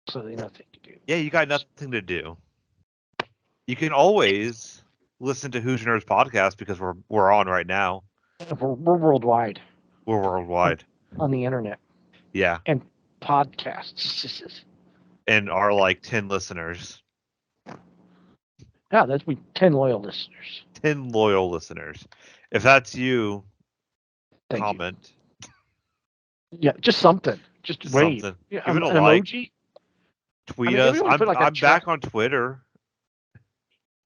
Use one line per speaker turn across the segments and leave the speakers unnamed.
absolutely nothing to do.
Yeah, you got nothing to do. You can always listen to Who's Your Nerds podcast because we're on right now.
We're worldwide.
We're worldwide
on the internet.
Yeah,
and podcasts.
and our like 10 listeners,
Yeah, that's we 10 loyal listeners.
10 loyal listeners. If that's you,
Thank
comment.
You. Yeah, just something. Just wave.
Something.
Yeah,
Give it a
an
like.
emoji.
Tweet us. I'm back on Twitter.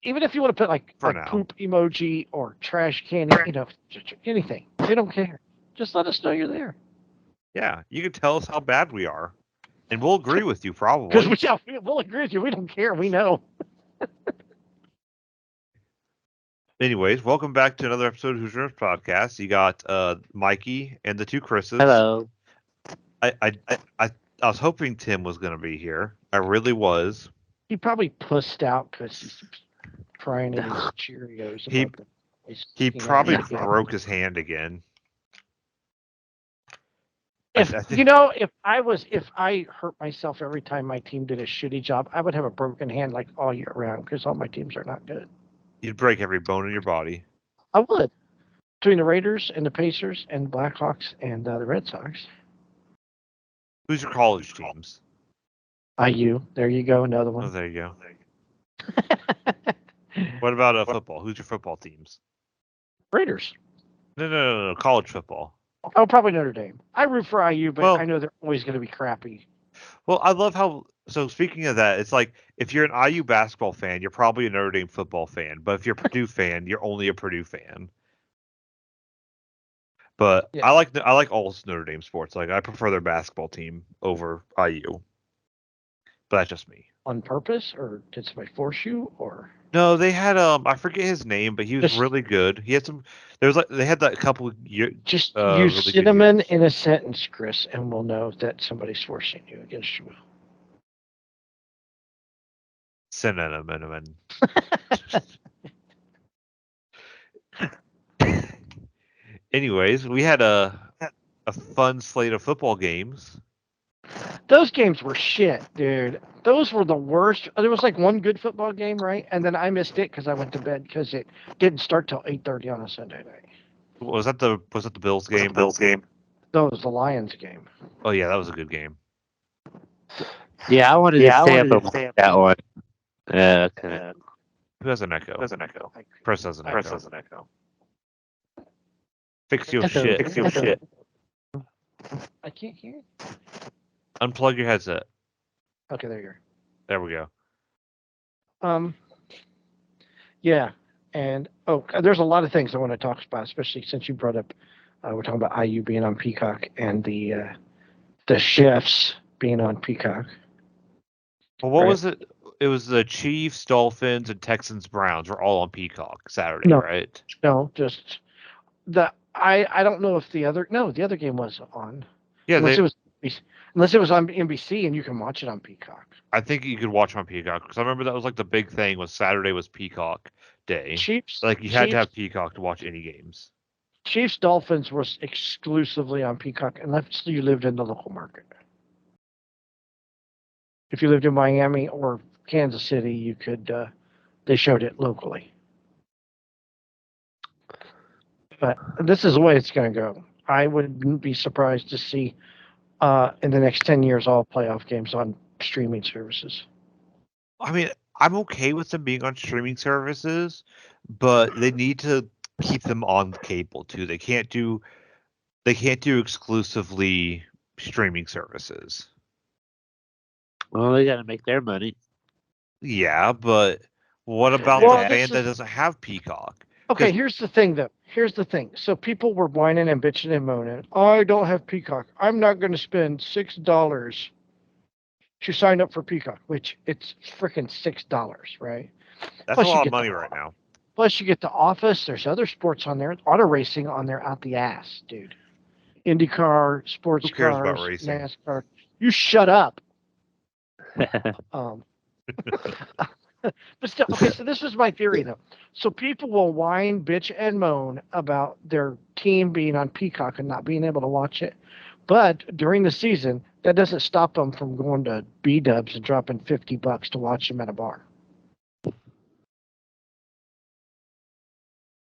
Even if you want to put like
For
a
now.
poop emoji or trash can, anything. They don't care. Just let us know you're there.
Yeah, you can tell us how bad we are, and we'll agree with you probably.
Because we'll agree with you. We don't care. We know.
Anyways, welcome back to another episode of Who's Your Nerds podcast. You got Mikey and the two Chris's.
Hello.
I was hoping Tim was going to be here. I really was.
He probably pussed out because he's crying in his Cheerios.
He probably broke his hand again.
If I hurt myself every time my team did a shitty job, I would have a broken hand like all year round because all my teams are not good.
You'd break every bone in your body.
I would. Between the Raiders and the Pacers and Blackhawks and the Red Sox.
Who's your college teams?
IU. There you go. Another one.
Oh, there you go. What about football? Who's your football teams?
Raiders.
No. College football.
Oh, probably Notre Dame. I root for IU, but I know they're always going to be crappy.
Well, I love how. So speaking of that, it's like if you're an IU basketball fan, you're probably a Notre Dame football fan. But if you're a Purdue fan, you're only a Purdue fan. But yeah. I like all Notre Dame sports. Like I prefer their basketball team over IU. But that's just me.
On purpose, or did somebody force you, or?
No, they had I forget his name, but he was really good. He had some. They had that couple of years.
Just use really cinnamon in a sentence, Chris, and we'll know that somebody's forcing you against your will.
Cinnamon. Anyways, we had a fun slate of football games.
Those games were shit, dude. Those were the worst. There was like one good football game, right? And then I missed it because I went to bed because it didn't start till 8:30 on a Sunday night.
Was that the Bills game?
No, it was the Lions game.
Oh yeah, that was a good game.
Yeah, I wanted to stay up on that one. Okay.
Who has an echo? Press has an echo. Fix your shit.
I can't hear it.
Unplug your headset.
Okay, there you are.
There we go.
Yeah, and there's a lot of things I want to talk about, especially since you brought up we're talking about IU being on Peacock and the Chiefs being on Peacock.
Well, what was it? It was the Chiefs, Dolphins, and Texans, Browns were all on Peacock Saturday, right?
No, just I don't know if the other game was on.
Yeah,
unless it was on NBC and you can watch it on Peacock.
I think you could watch on Peacock because I remember that was like the big thing was Saturday was Peacock Day. Like you had to have Peacock to watch any games.
Chiefs Dolphins was exclusively on Peacock unless you lived in the local market. If you lived in Miami or Kansas City, you could. They showed it locally. But this is the way it's going to go. I wouldn't be surprised to see in the next 10 years all playoff games on streaming services.
I mean, I'm okay with them being on streaming services, but they need to keep them on cable too. They can't do exclusively streaming services.
Well, they got to make their money.
Yeah, but what about the fan that doesn't have Peacock?
Okay, here's the thing, though. Here's the thing. So people were whining and bitching and moaning. I don't have Peacock. I'm not going to spend $6 to sign up for Peacock, which it's freaking $6, right?
That's a lot of money right now.
Plus, you get The Office. There's other sports on there. Auto racing on there out the ass, dude. IndyCar, sports
Who cares
cars,
about racing?
NASCAR. You shut up. But still, okay, so this was my theory, though. So people will whine, bitch, and moan about their team being on Peacock and not being able to watch it. But during the season, that doesn't stop them from going to B-dubs and dropping $50 to watch them at a bar.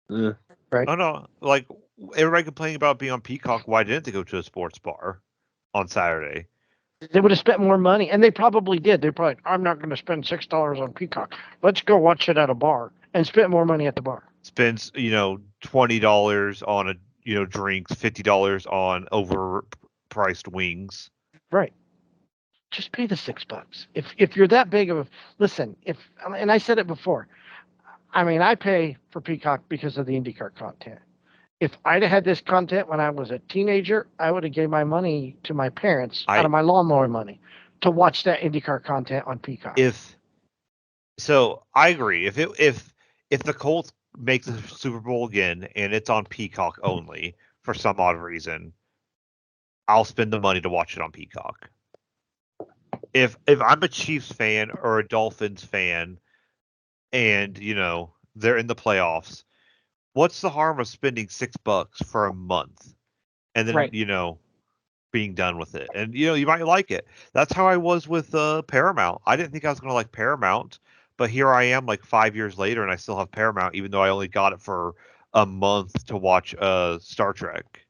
Right?
Oh no, like everybody complaining about being on Peacock. Why didn't they go to a sports bar on Saturday?
They would have spent more money, and they probably did. They probably, I'm not going to spend $6 on Peacock. Let's go watch it at a bar and spend more money at the bar.
Spends $20 on drinks, $50 on overpriced wings.
Right. Just pay the $6. If you're that big of a listen, and I said it before, I mean, I pay for Peacock because of the IndyCar content. If I'd have had this content when I was a teenager, I would have gave my money to my parents out of my lawnmower money to watch that IndyCar content on Peacock.
So I agree. If the Colts make the Super Bowl again and it's on Peacock only for some odd reason, I'll spend the money to watch it on Peacock. If I'm a Chiefs fan or a Dolphins fan and they're in the playoffs, what's the harm of spending $6 for a month and then being done with it? And you might like it. That's how I was with Paramount. I didn't think I was going to like Paramount, but here I am like 5 years later and I still have Paramount even though I only got it for a month to watch Star Trek.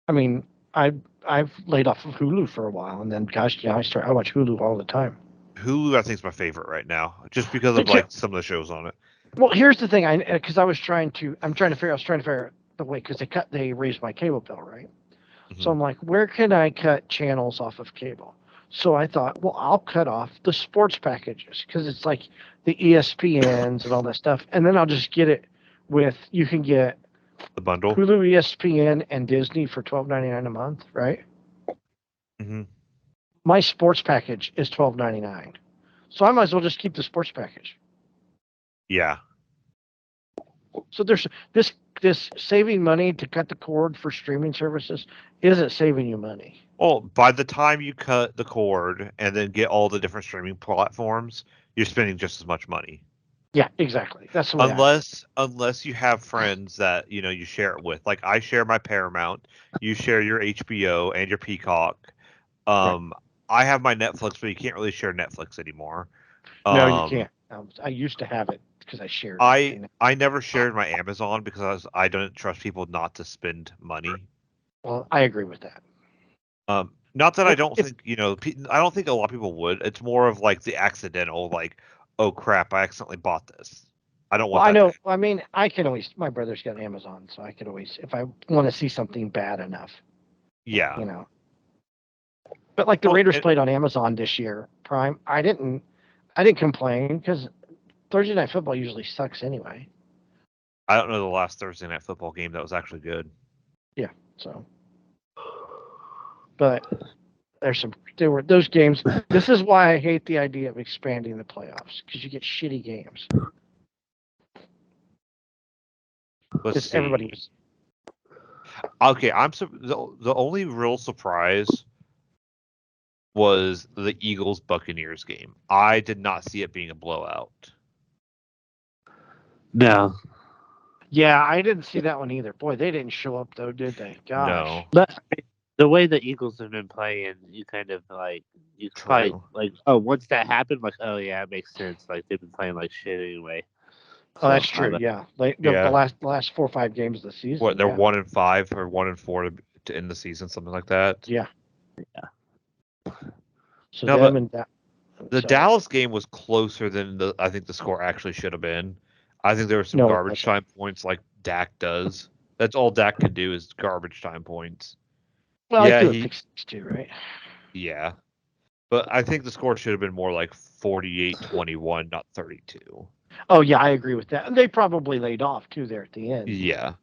I mean, I've laid off of Hulu for a while, and then gosh, I watch Hulu all the time.
Hulu I think is my favorite right now just because of like some of the shows on it.
Well, here's the thing, because I was trying to figure the way, because they raised my cable bill, right? Mm-hmm. So I'm like, where can I cut channels off of cable? So I thought, well, I'll cut off the sports packages because it's like the ESPNs and all that stuff, and then I'll just get it you can get
the bundle
Hulu, ESPN, and Disney for $12.99 a month, right?
Mm-hmm.
My sports package is $12.99, so I might as well just keep the sports package.
Yeah.
So there's this saving money to cut the cord for streaming services isn't saving you money.
Well, by the time you cut the cord and then get all the different streaming platforms, you're spending just as much money.
Yeah, exactly. That's the way
unless you have friends that you share it with. Like I share my Paramount, you share your HBO and your Peacock. Right. I have my Netflix, but you can't really share Netflix anymore.
No, you can't. I used to have it because I shared.
I never shared my Amazon because I don't trust people not to spend money.
Well, I agree with that.
Not that I don't think I don't think a lot of people would. It's more of like the accidental, like, oh crap, I accidentally bought this. I don't want.
Well, I know. I mean, I can always. My brother's got Amazon, so I could always, if I want to see something bad enough.
Yeah.
But like the Raiders played on Amazon this year, Prime. I didn't complain because Thursday Night Football usually sucks anyway.
I don't know the last Thursday Night Football game that was actually good.
Yeah. So. But there were those games. This is why I hate the idea of expanding the playoffs because you get shitty games.
Let's see.
Everybody was.
Okay, the only real surprise was the Eagles Buccaneers game. I did not see it being a blowout.
No.
Yeah, I didn't see that one either. Boy, they didn't show up though, did they? Gosh.
No.
But the way the Eagles have been playing, you kind of try once that happened, like, oh yeah, it makes sense. Like they've been playing like shit anyway.
Oh, that's true. Yeah, the last 4 or 5 games of the season.
What, they're 1-5 or 1-4 to end the season, something like that.
Yeah. So
the Dallas game was closer than I think the score actually should have been. I think there were some garbage time points like Dak does. That's all Dak can do is garbage time points.
Well, yeah, he pick 6 too, right?
Yeah. But I think the score should have been more like 48-21, not 32.
Oh, yeah, I agree with that. And they probably laid off, too, there at the end.
Yeah.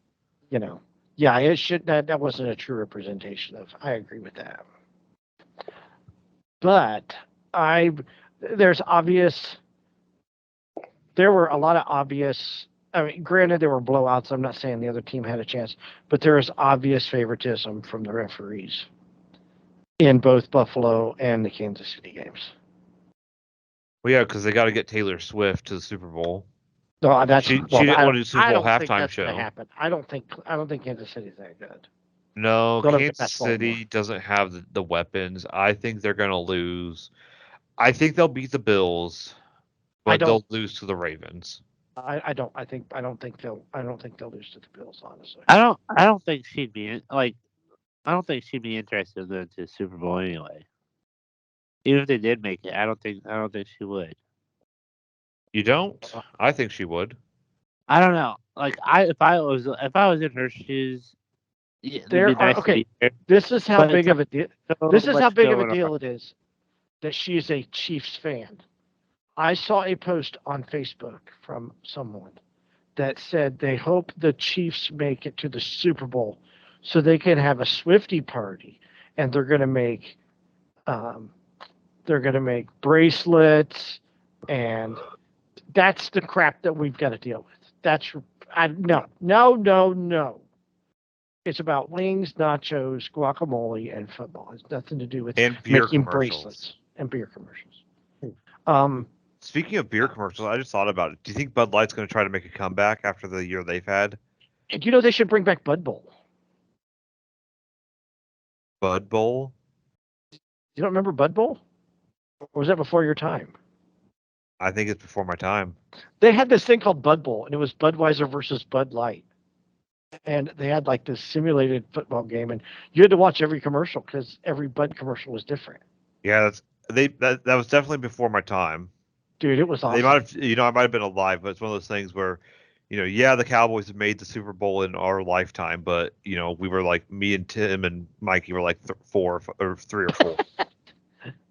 Yeah, it should. That wasn't a true representation of. I agree with that. But there were a lot of obvious. I mean, granted, there were blowouts. I'm not saying the other team had a chance, but there was obvious favoritism from the referees in both Buffalo and the Kansas City games.
Well, yeah, because they got to get Taylor Swift to the Super Bowl.
No,
she didn't want to do Super Bowl halftime show.
Happen. I don't think Kansas City's that good.
No,
Don't have to
Kansas
pass Baltimore.
City doesn't have the weapons. I think they're going to lose. I think they'll beat the Bills,
I
but
don't.
they'll lose to the Ravens.
I don't. I don't think they'll lose to the Bills. Honestly.
I don't think she'd be like. I don't think she'd be interested in going to the Super Bowl anyway. Even if they did make it, I don't think she would.
You don't? I think she would.
I don't know. Like if I was in her shoes, yeah, it'd
There
be
are
nice to be there.
This is how
But
big
it's
of a deal.
so
This is how
much
big of a
going on.
deal it is that she is a Chiefs fan. I saw a post on Facebook from someone that said they hope the Chiefs make it to the Super Bowl so they can have a Swifty party, and they're going to make bracelets, and that's the crap that we've got to deal with. No. It's about wings, nachos, guacamole, and football. It's nothing to do with
And beer
making
commercials.
bracelets and beer commercials.
Speaking of beer commercials, I just thought about it. Do you think Bud Light's going to try to make a comeback after the year they've had?
And they should bring back Bud Bowl.
Bud Bowl?
You don't remember Bud Bowl? Or was that before your time?
I think it's before my time.
They had this thing called Bud Bowl, and it was Budweiser versus Bud Light. And they had like this simulated football game, and you had to watch every commercial because every Bud commercial was different.
Yeah, that was definitely before my time.
Dude, it was awesome.
They might have, I might have been alive, but it's one of those things where, the Cowboys have made the Super Bowl in our lifetime, but we were like, me and Tim and Mikey were like 4 or 3 or 4.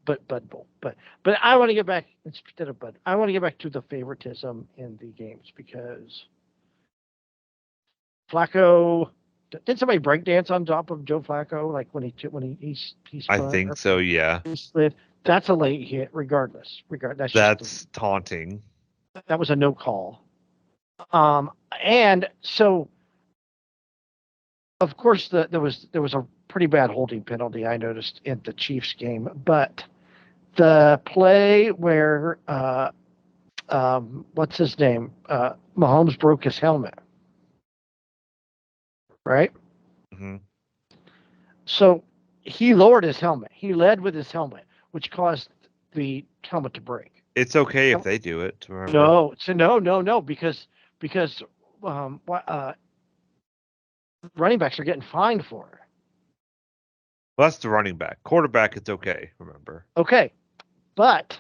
But Bud Bowl. But I want to get back instead of Bud. I want to get back to the favoritism in the games because Flacco. Did somebody breakdance on top of Joe Flacco like when he's
I think so, yeah.
He slid. That's a late hit, regardless.
That's taunting.
That was a no call. And so, of course, there was a pretty bad holding penalty I noticed in the Chiefs game, but the play where what's his name? Mahomes broke his helmet, right?
Mm-hmm.
So he lowered his helmet. He led with his helmet, which caused the helmet to break.
It's okay if they do it. Remember.
No, because running backs are getting fined for it.
Well, that's the running back. Quarterback, it's okay. Remember.
Okay, but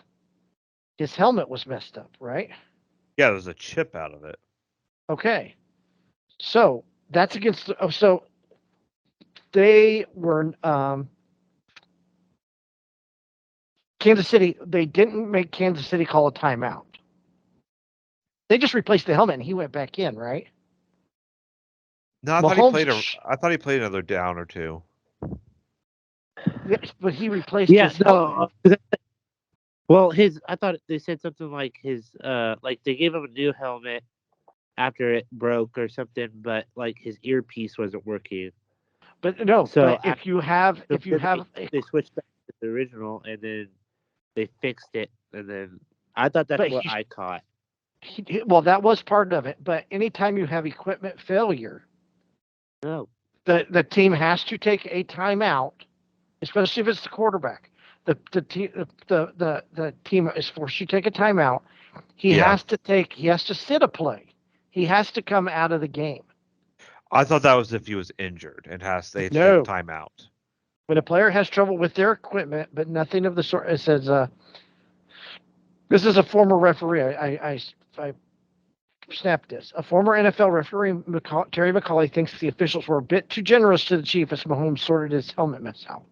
his helmet was messed up, right?
Yeah, there's a chip out of it.
Okay, so that's against. So they were Kansas City. They didn't make Kansas City call a timeout. They just replaced the helmet, and he went back in, right?
No, I thought he played another down or two.
Yeah, but he replaced.
Yeah,
his
no. Well, I thought they said something like like they gave him a new helmet after it broke or something, but like his earpiece wasn't working.
But no,
so
but if you have,
they switched back to the original and then they fixed it, and then I thought that's what I caught.
Well, that was part of it, but anytime you have equipment failure,
no,
the team has to take a timeout, especially if it's the quarterback. The team is forced to take a timeout. He has to sit a play. He has to come out of the game.
I thought that was if he was injured and they have to take a timeout.
When a player has trouble with their equipment, but nothing of the sort, it says, this is a former referee. I snapped this. A former NFL referee, Terry McAulay, thinks the officials were a bit too generous to the Chief as Mahomes sorted his helmet mess out.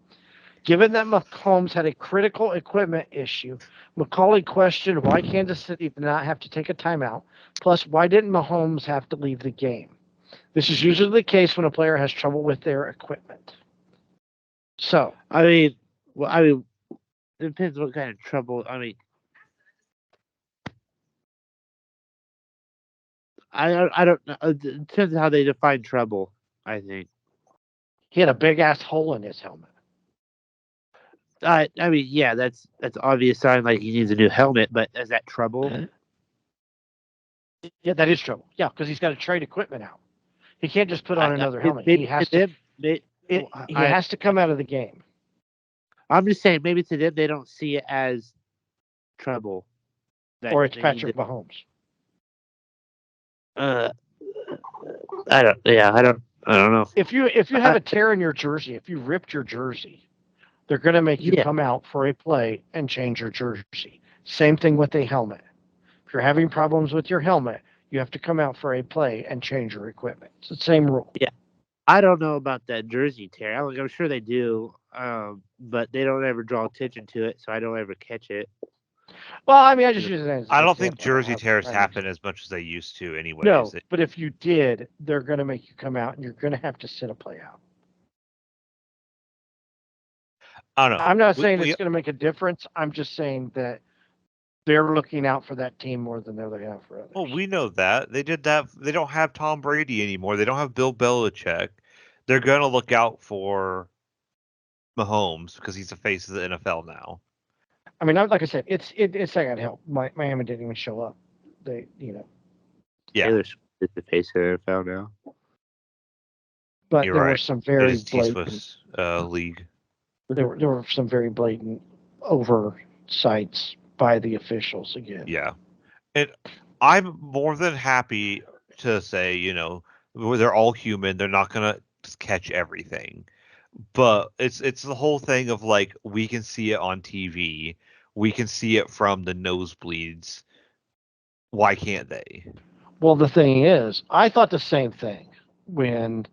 Given that Mahomes had a critical equipment issue, McCauley questioned why Kansas City did not have to take a timeout. Plus, why didn't Mahomes have to leave the game? This is usually the case when a player has trouble with their equipment. So,
I mean, it depends what kind of trouble. I mean, I don't know. It depends how they define trouble, I think.
He had a big ass hole in his helmet.
I mean, yeah, that's obvious sign like he needs a new helmet, but is that trouble?
Yeah, that is trouble. Yeah, because he's got to trade equipment out. He can't just put on another helmet. He has
to.
He
I,
has to come out of the game.
I'm just saying, maybe to them they don't see it as trouble. that
Or it's
they need
Patrick Mahomes.
to- I don't. Yeah, I don't know.
If you have a tear in your jersey, if you ripped your jersey, they're going to make you
Yeah.
come out for a play and change your jersey. Same thing with a helmet. If you're having problems with your helmet, you have to come out for a play and change your equipment. It's the same rule.
Yeah. I don't know about that jersey tear. I'm sure they do, but they don't ever draw attention to it, so I don't ever catch it.
Well, I mean, I just use it as an
I don't think
example.
jersey tears
I
happen as much as they used to, anyways.
No, but if you did, they're going to make you come out and you're going to have to sit a play out.
I don't know.
I'm not saying it's going to make a difference. I'm just saying that they're looking out for that team more than they're looking out for others.
Well, we know that. They did that. They don't have Tom Brady anymore. They don't have Bill Belichick. They're going to look out for Mahomes because he's the face of the NFL now.
I mean, like I said, it's not going to help. Miami didn't even show up. They,
Yeah.
Taylor Swift is the face of the NFL now.
But
You're
there
right.
were some
It
very
is
blatant.
league.
There were some very blatant oversights by the officials again.
Yeah. And I'm more than happy to say, they're all human. They're not going to catch everything. But it's the whole thing of like, we can see it on TV. We can see it from the nosebleeds. Why can't they?
Well, the thing is, I thought the same thing when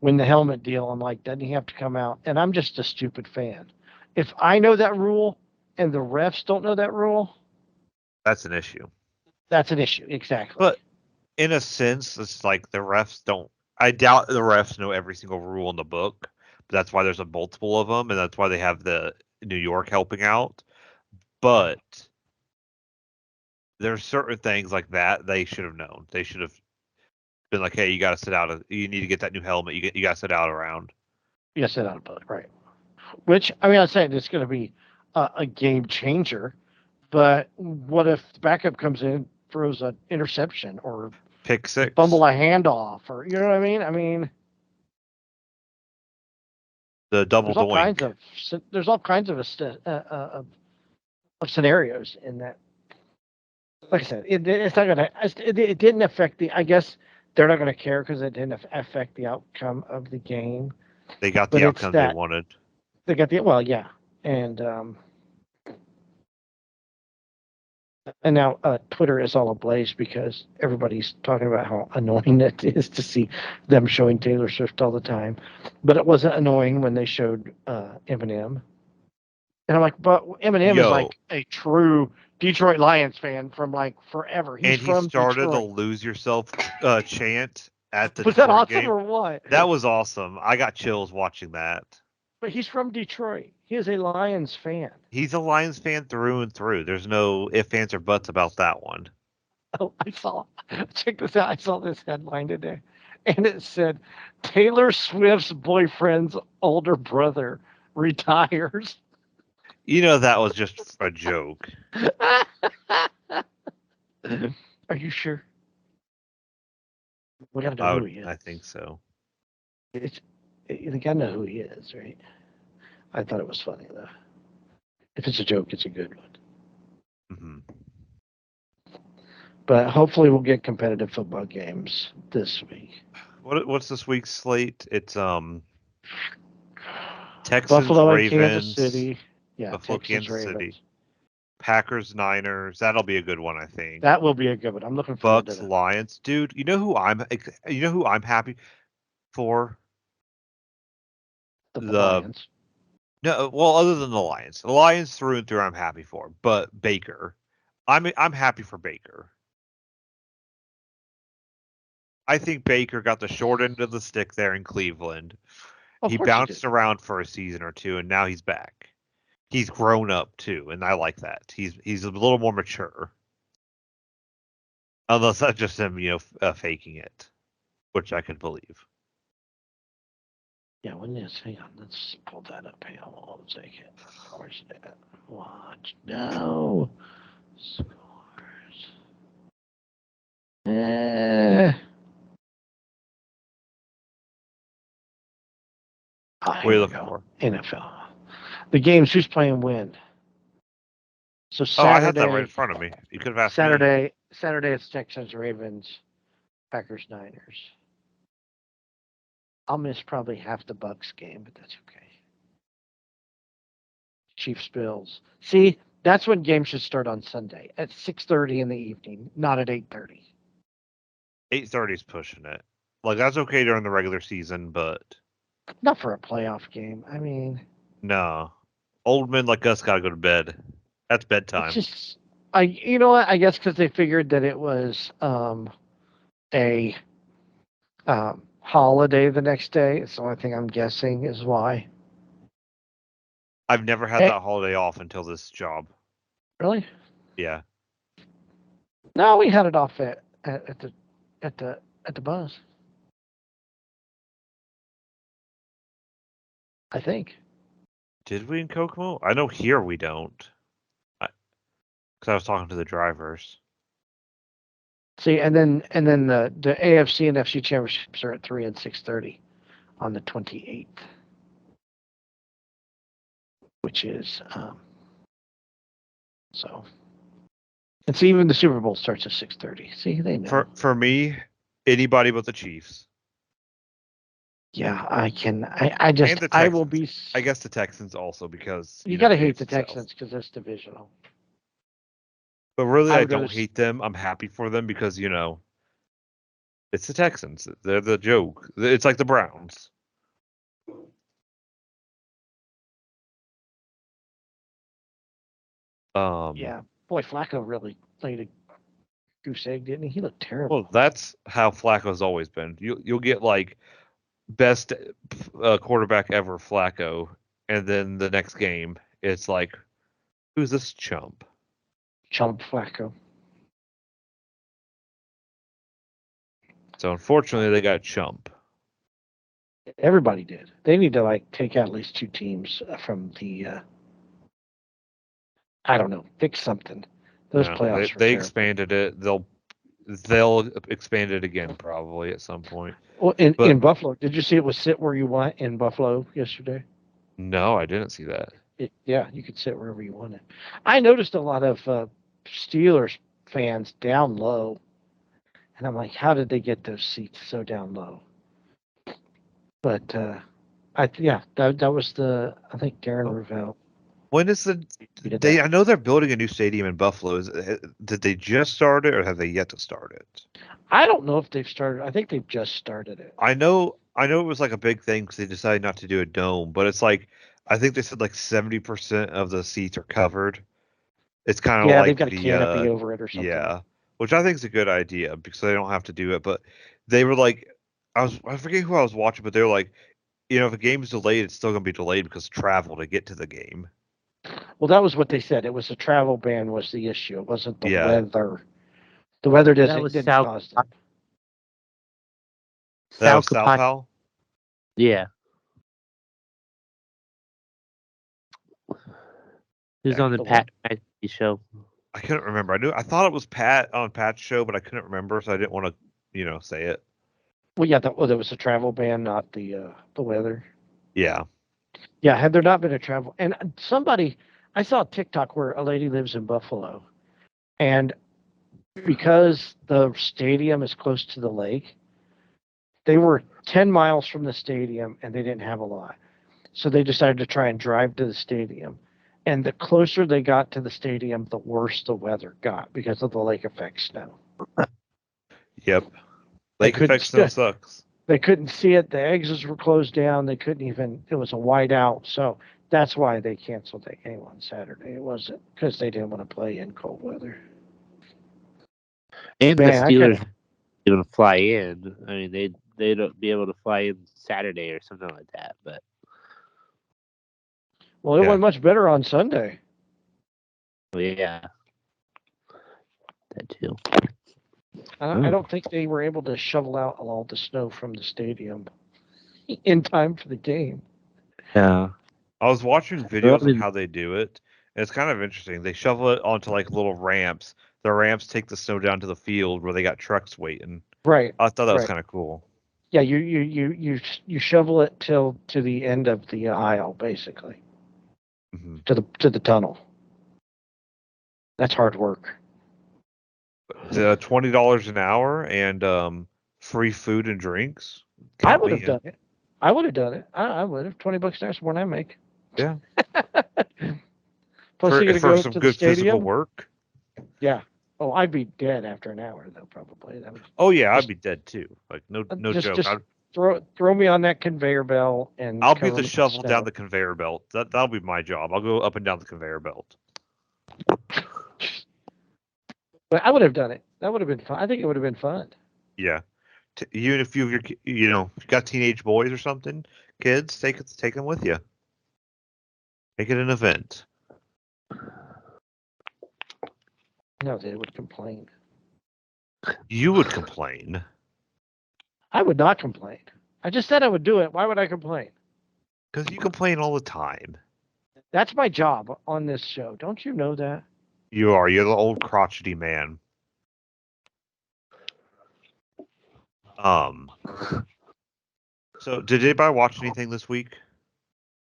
the helmet deal. I'm like, doesn't he have to come out? And I'm just a stupid fan. If I know that rule and the refs don't know that rule,
That's an issue.
that's an issue. Exactly.
But in a sense, it's like the refs don't. I doubt the refs know every single rule in the book. But that's why there's a multiple of them, and that's why they have the New York helping out. But there's certain things like that they should have known. They should have been like, "Hey, you got to sit out. You need to get that new helmet. You got to sit out around."
You got to sit out a book, right? Which, I mean, I'm saying it's going to be a game changer. But what if the backup comes in, throws an interception, or
Pick six.
fumble a handoff, or you know what I mean? I mean,
The double
there's all
doink.
kinds of scenarios in that. Like I said, it's not gonna. It didn't affect the. I guess they're not gonna care because it didn't affect the outcome of the game.
They got
But
the
it's
outcome they
that-
wanted.
They got the yeah, and now Twitter is all ablaze because everybody's talking about how annoying it is to see them showing Taylor Swift all the time. But it wasn't annoying when they showed Eminem. And I'm like, but Eminem is like a true Detroit Lions fan from like forever. He's
And he
from
started
Detroit.
the "Lose Yourself" chant at the
Was that
Detroit
awesome
game.
or what?
That was awesome. I got chills watching that.
But he's from Detroit. He is a Lions fan.
He's a Lions fan through and through. There's no ifs, ands, or buts about that one.
Oh, check this out. I saw this headline today, and it said Taylor Swift's boyfriend's older brother retires.
That was just a joke.
Are you sure? We gotta know who he is.
I think so.
They gotta know who he is, right? I thought it was funny though. If it's a joke, it's a good one.
Mm-hmm.
But hopefully, we'll get competitive football games this week.
What's this week's slate? It's Texans,
Buffalo
Ravens,
and Kansas City. Yeah,
Buffalo,
Texans,
Kansas
Ravens.
City, Packers, Niners. That'll be a good one, I think.
That will be a good one. I'm looking forward
Bucks,
to that.
Lions, dude. You know who I'm happy for?
The Lions.
No, well, other than the Lions through and through, I'm happy for. But Baker, I'm happy for Baker. I think Baker got the short end of the stick there in Cleveland. He bounced around for a season or two, and now he's back. He's grown up too, and I like that. He's a little more mature. Unless that's just him, faking it, which I could believe.
Yeah, hang on, let's pull that up. Hang on, hold on a second. Where's that? Watch. No. Scores.
What are
here
you
we
looking
go.
for?
NFL. The games, who's playing when? So
Oh, I have that right
Saturday,
in front of me. You could have asked me.
Saturday it's Texans, Ravens, Packers, Niners. I'll miss probably half the Bucks game, but that's okay. Chiefs, Bills. See, that's when games should start on Sunday at 6:30 in the evening, not at 8:30.
8:30 is pushing it. Like that's okay during the regular season, but
Not for a playoff game. I mean,
no. Old men like us gotta go to bed. That's bedtime.
it's just you know what? I guess because they figured that it was a holiday the next day. It's the only thing I'm guessing is why.
I've never had that holiday off until this job.
Really?
Yeah.
No, we had it off at the buzz. I think.
Did we in Kokomo? I know here we don't. Because I was talking to the drivers.
See, and then the AFC and FC championships are at 3 and 6:30 on the 28th, which is so. And see, even the Super Bowl starts at 6:30. See, they know.
For me, anybody but the Chiefs.
Yeah, I can. I just.
And the
I will
Texans.
be.
I guess the Texans also because
You gotta
know,
hate the
AFC South.
Texans because that's divisional.
But really,
I
I
would
don't
rather
hate them. I'm happy for them because it's the Texans. They're the joke. It's like the Browns.
Yeah, boy, Flacco really played a goose egg, didn't he? He looked terrible.
Well, that's how Flacco's always been. You'll get like best quarterback ever, Flacco, and then the next game it's like, who's this chump?
Chump Flacco.
So unfortunately, they got chump.
Everybody did. They need to like take out at least 2 teams from the. I don't know, fix something. Those playoffs.
They expanded it. They'll expand it again probably at some point.
Well, in Buffalo, did you see it was sit where you want in Buffalo yesterday?
No, I didn't see that.
Yeah, you could sit wherever you wanted. I noticed a lot of Steelers fans down low, and I'm like, how did they get those seats so down low? But that was I think Darren Rovell.
When is I know they're building a new stadium in Buffalo. Did they just start it or have they yet to start it?
I don't know if they've started. I think they've just started it.
I know it was like a big thing because they decided not to do a dome, but it's like I think they said like 70% of the seats are covered. It's kind of like
they've got a canopy over it or something.
Yeah, which I think is a good idea because they don't have to do it. But they were like, I forget who I was watching, but they were like, if a game's delayed, it's still going to be delayed because travel to get to the game.
Well, that was what they said. It was the travel ban was the issue. It wasn't the weather. The weather didn't cause it.
That was South Hal?
Yeah. Who's on the Pat McAfee show?
I couldn't remember. I thought it was Pat on Pat's show, but I couldn't remember, so I didn't want to, say it.
Well, yeah, there was a travel ban, not the weather.
Yeah.
Yeah, had there not been a travel, and I saw a TikTok where a lady lives in Buffalo, and because the stadium is close to the lake, they were 10 miles from the stadium and they didn't have a lot. So they decided to try and drive to the stadium. And the closer they got to the stadium, the worse the weather got because of the lake effect snow.
Yep. Lake effect snow sucks.
They couldn't see it. The exits were closed down. They couldn't even, it was a whiteout. So that's why they canceled that game on Saturday. It wasn't because they didn't want to play in cold weather.
And the Steelers able to fly in. I mean, they'd be able to fly in Saturday or something like that. But
well, it went much better on Sunday.
Well, yeah, that too.
I don't think they were able to shovel out all the snow from the stadium in time for the game.
Yeah.
I was watching videos on how they do it, and it's kind of interesting. They shovel it onto like little ramps. The ramps take the snow down to the field where they got trucks waiting.
Right.
I thought that was kind of cool.
Yeah, you shovel it till to the end of the aisle, basically,
Mhm.
to the tunnel. That's hard work.
The $20 an hour and free food and drinks.
I
Count
would
me
have
in.
done it. I would have done it. I would have. $20 an hour is more than I make.
Yeah.
Plus,
For
you're gonna
for
go
some
to the
good physical
stadium.
work.
Yeah. Oh, I'd be dead after an hour though, probably. That was
Oh yeah, I'd
just
be dead too. Like no
just
joke.
just throw me on that conveyor belt and
I'll be
cover
the
me in
shovel down
snow.
the conveyor belt. That'll be my job. I'll go up and down the conveyor belt.
But I would have done it. That would have been fun. I think it would have been fun.
Yeah. Even if if you got teenage boys or something, kids, take them with you. Make it an event.
No, they would complain.
You would complain
I would not complain. I just said I would do it. Why would I complain?
because you complain all the time.
That's my job on this show. Don't you know that?
You're the old crotchety man. Um. So did anybody watch anything this week?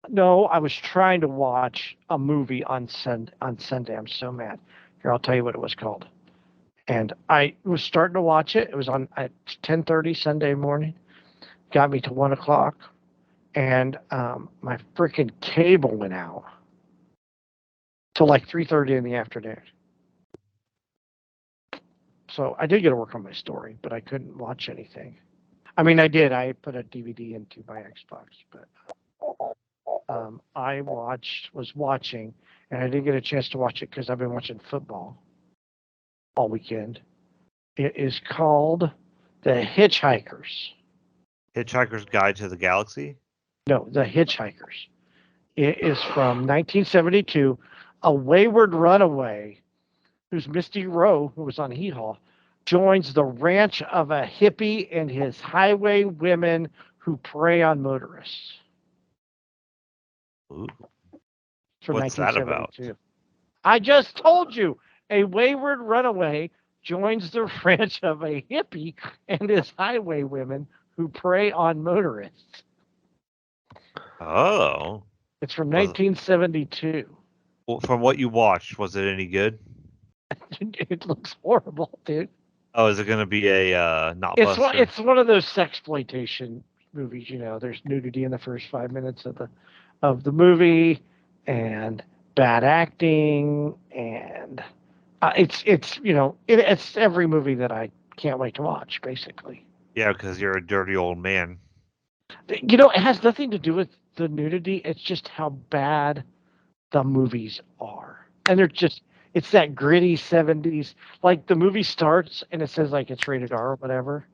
No, I was trying to watch a movie on Sunday. I'm so mad. Here, I'll tell you what it was called. And I was starting to watch it. It was on at 10:30 Sunday morning. Got me to 1 o'clock, and my freaking cable went out till like 3:30 in the afternoon. So I did get to work on my story, but I couldn't watch anything. I mean, I did. I put a DVD into my Xbox, but I was watching, and I didn't get a chance to watch it because I've been watching football all weekend. It is called The Hitchhikers.
Hitchhiker's Guide to the Galaxy.
No, The Hitchhikers. It is from 1972. A wayward runaway, who's Misty Rowe, who was on Hee Haw, joins the ranch of a hippie and his highway women who prey on motorists.
Ooh,
From
what's that about?
1972. I just told you, a wayward runaway joins the ranch of a hippie and his highway women who prey on motorists.
Oh,
It's from
was
1972.
well, from what you watched, was it any good?
It looks horrible, dude.
Oh, is it going to be a knockbuster?
It's one of those sexploitation movies. There's nudity in the first 5 minutes of the movie, and bad acting, and it's every movie that I can't wait to watch, basically.
Yeah, because you're a dirty old man.
It has nothing to do with the nudity. It's just how bad the movies are, and it's that gritty 70s. Like the movie starts and it says like it's rated R or whatever,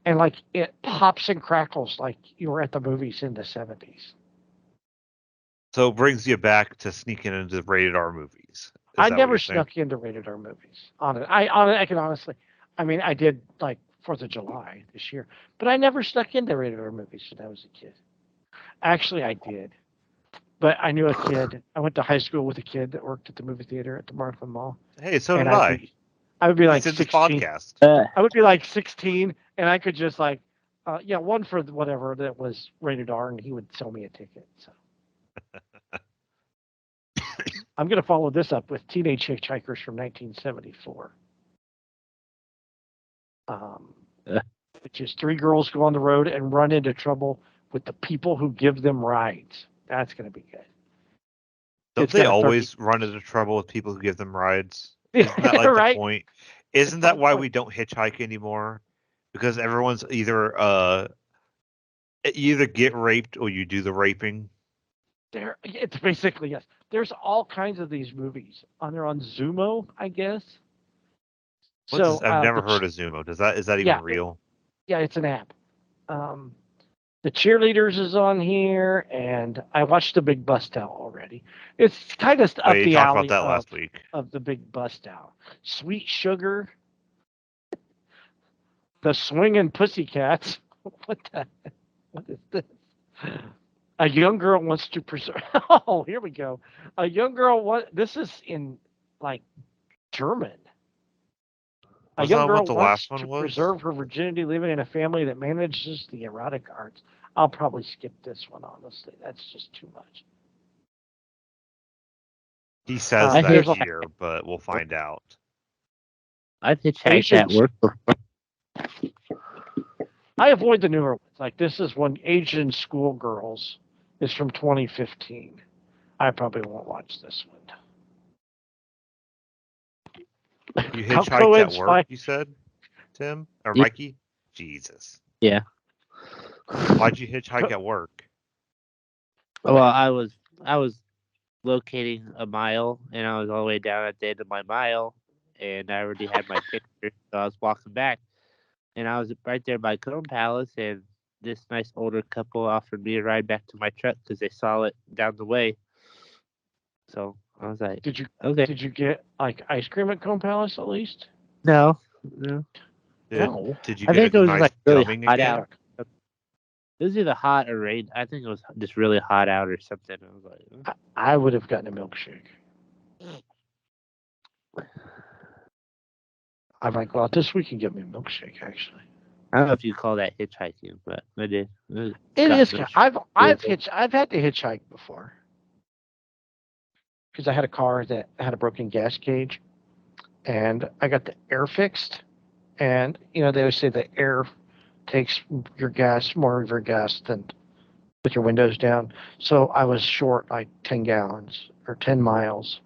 and like it pops and crackles like you were at the movies in the 70s.
So it brings you back to sneaking into the rated R movies. Is
I
that what
never
you're saying?
snuck into rated R movies. I can honestly, I mean, I did like 4th of July this year, but I never snuck into rated R movies when I was a kid. Actually, I did. But I knew a kid. I went to high school with a kid that worked at the movie theater at the Martha Mall.
Hey, so
And
did I.
I would be like
It's in this
16.
podcast.
I would be like 16, and I could just like, one for whatever that was rated R, and he would sell me a ticket. So I'm gonna follow this up with Teenage Hitchhikers from 1974, which is 3 girls go on the road and run into trouble with the people who give them rides. That's gonna be good.
Don't
It's
they
got a
always run into trouble with people who give them rides? Isn't that like
right?
the point? Isn't that why we don't hitchhike anymore? Because everyone's either you either get raped or you do the raping.
It's basically, yes. There's all kinds of these movies. They're on Zumo, I guess.
I've never heard of Zumo. Is that even real?
Yeah, it's an app. The Cheerleaders is on here, and I watched The Big Bust Out already. It's kind of up
You
the
talked
alley
about that last week.
of The Big Bust Out. Sweet Sugar, The Swingin' Pussycats. What is this? A young girl wants to preserve. Oh, here we go. A young girl. This is in like German. A
Was
young
that
girl
what the
wants
last one
to
was?
preserve her virginity living in a family that manages the erotic arts. I'll probably skip this one, honestly. That's just too much.
He says
I
that
there's a-
here, but we'll find out.
I've hitchhiked at
Asians.
work before.
I avoid the newer ones. Like this is one Asian schoolgirls. It's from 2015. I probably won't watch this one.
You
How
hitchhiked at
Cohen's
work,
my-
you said, Tim? Or
Yeah.
Mikey? Jesus.
Yeah.
Why'd you hitchhike at work?
Well, I was locating a mile, and I was all the way down at the end of my mile, and I already had my picture, so I was walking back, and I was right there by Cone Palace, and this nice older couple offered me a ride back to my truck because they saw it down the way. So I was like,
Did you
okay,
did you get like ice cream at Cone Palace at least?
no.
No.
Did you
I
get
think
a
it was
nice
like really
dumbing
hot
again?
out. It was either hot or rain. I think it was just really hot out or something. I was like,
I would have gotten a milkshake. I'm like, well, this week can get me a milkshake. Actually,
I don't know if you call that hitchhiking, but I did.
it
got
is.
milkshake.
I've had to hitchhike before because I had a car that had a broken gas gauge, and I got the air fixed. And they always say the air takes more of your gas than with your windows down. So I was short like 10 gallons or 10 miles.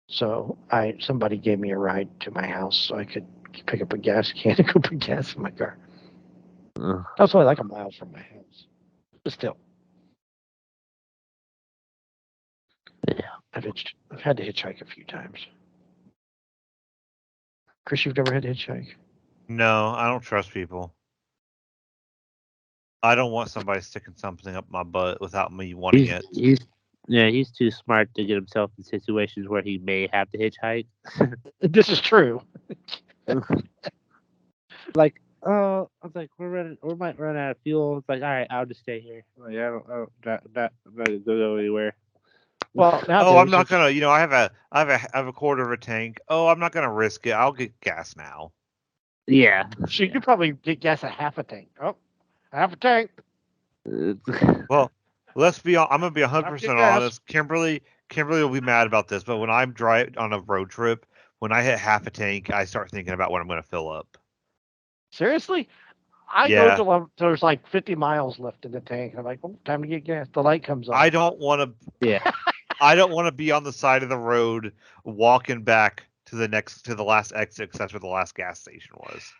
So somebody gave me a ride to my house so I could pick up a gas can and go put gas in my car.
Ugh.
That's only like a mile from my house. But still.
Yeah.
I've had to hitchhike a few times. Chris, you've never had to hitchhike?
No, I don't trust people. I don't want somebody sticking something up my butt without me wanting it.
He's too smart to get himself in situations where he may have to hitchhike.
This is true.
Like, I was like, we might run out of fuel. It's like, all right, I'll just stay here. Like, I'm not gonna go anywhere.
Well, now
Oh, I'm not gonna. I have a quarter of a tank. Oh, I'm not gonna risk it. I'll get gas now.
Yeah.
So you could probably get gas at half a tank. Oh, half a tank.
Well, let's be. I'm gonna be 100%
After gas.
honest. Kimberly will be mad about this, but when I'm driving on a road trip, when I hit half a tank, I start thinking about what I'm gonna fill up.
Seriously? I
Yeah.
go till there's like 50 miles left in the tank. I'm like, oh, time to get gas. The light comes on.
I don't want to.
Yeah.
I don't want to be on the side of the road walking back to the last exit, 'cause that's where the last gas station was.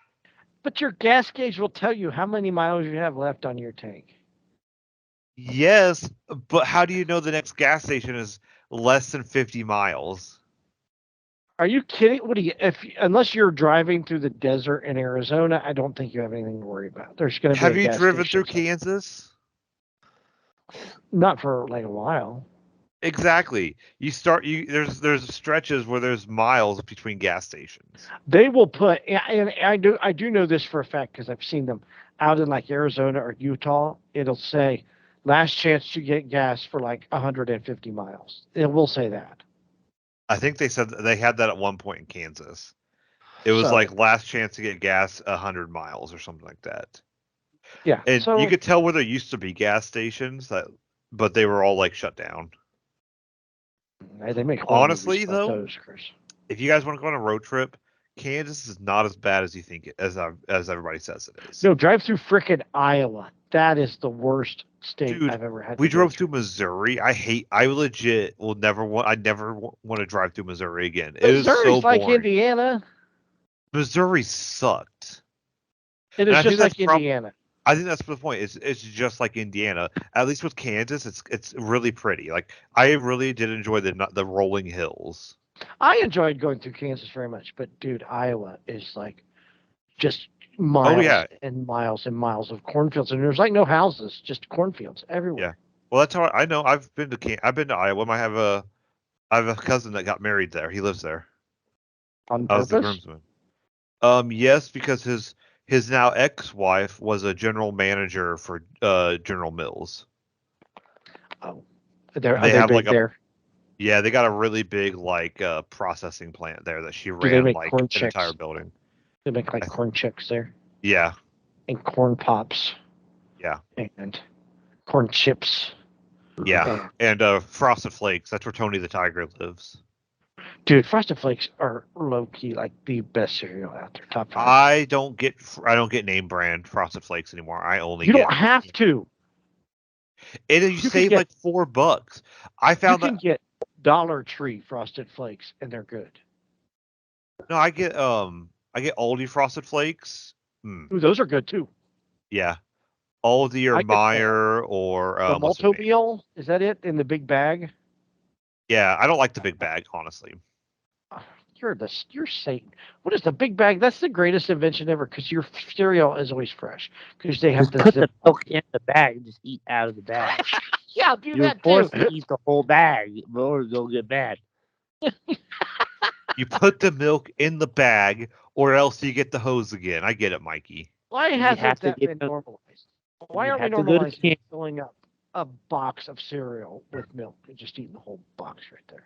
But your gas gauge will tell you how many miles you have left on your tank.
Yes, but how do you know the next gas station is less than 50 miles?
Are you kidding? What do you? Unless you're driving through the desert in Arizona, I don't think you have anything to worry about. There's going to be.
Have
a
you
gas
driven
station
through
somewhere.
Kansas?
Not for like a while.
Exactly. There's stretches where there's miles between gas stations.
They will put, and I do know this for a fact because I've seen them out in like Arizona or Utah. It'll say last chance to get gas for like 150 miles. It will say that.
I think they said they had that at one point in Kansas. It was
So-
like last chance to get gas 100 miles or something like that.
Yeah.
And
so
you could tell where there used to be gas stations but they were all like shut down.
they make horror
Honestly,
movies about
though,
those, Chris.
if you guys want to go on a road trip, Kansas is not as bad as you think as everybody says it is.
No, drive through frickin' Iowa. That is the worst state
Dude,
I've ever had.
We
to go
drove through Missouri. I legit will never want. I never want to drive through Missouri again. It is
Missouri's
so
like
boring.
Indiana.
Missouri sucked.
It
And
is
I think
just like
that's
Indiana.
I think that's the point. It's just like Indiana. At least with Kansas, it's really pretty. Like I really did enjoy the rolling hills.
I enjoyed going through Kansas very much, but dude, Iowa is like just miles and miles and miles of cornfields, and there's like no houses, just cornfields everywhere.
Yeah. Well, that's how I know. I've been to Iowa. I have a cousin that got married there. He lives there.
On
I was the
purpose?
groomsman. Yes, because his now ex-wife was a general manager for General Mills.
Oh, are they
have
big
like
there?
Yeah, they got a really big like processing plant there that she
they
ran
make
like
corn
an
chicks?
entire building.
They make like corn chicks there
Yeah,
and corn pops.
Yeah.
And corn chips.
yeah, and Frosted Flakes. That's where Tony the Tiger lives.
Dude, Frosted Flakes are low key like the best cereal out there. Top 5.
I don't get name brand Frosted Flakes anymore. I only
You
get.
don't have to.
And you
can
save
get-
like $4. I
You
found
can
that.
get Dollar Tree Frosted Flakes, and they're good.
No, I get Aldi Frosted Flakes.
Ooh, those are good too.
Yeah, Aldi or
I get
Meyer or
The
what's the name?
Multo-Meal, is that it in the big bag?
Yeah, I don't like the big bag, honestly.
You're Satan. What is the big bag? That's the greatest invention ever because your cereal is always fresh because they have
Just
the
put
zip.
the milk in the bag and just eat out of the bag.
Yeah, do
You're
that too.
forced to eat the whole bag, or you'll get mad.
You put the milk in the bag, or else you get the hose again. I get it, Mikey.
Why
You
hasn't
have to
that
get
been
the-
normalized? Why
you
aren't we
have to go to
normalizing
camp.
filling up a box of cereal with milk and just eating the whole box right there?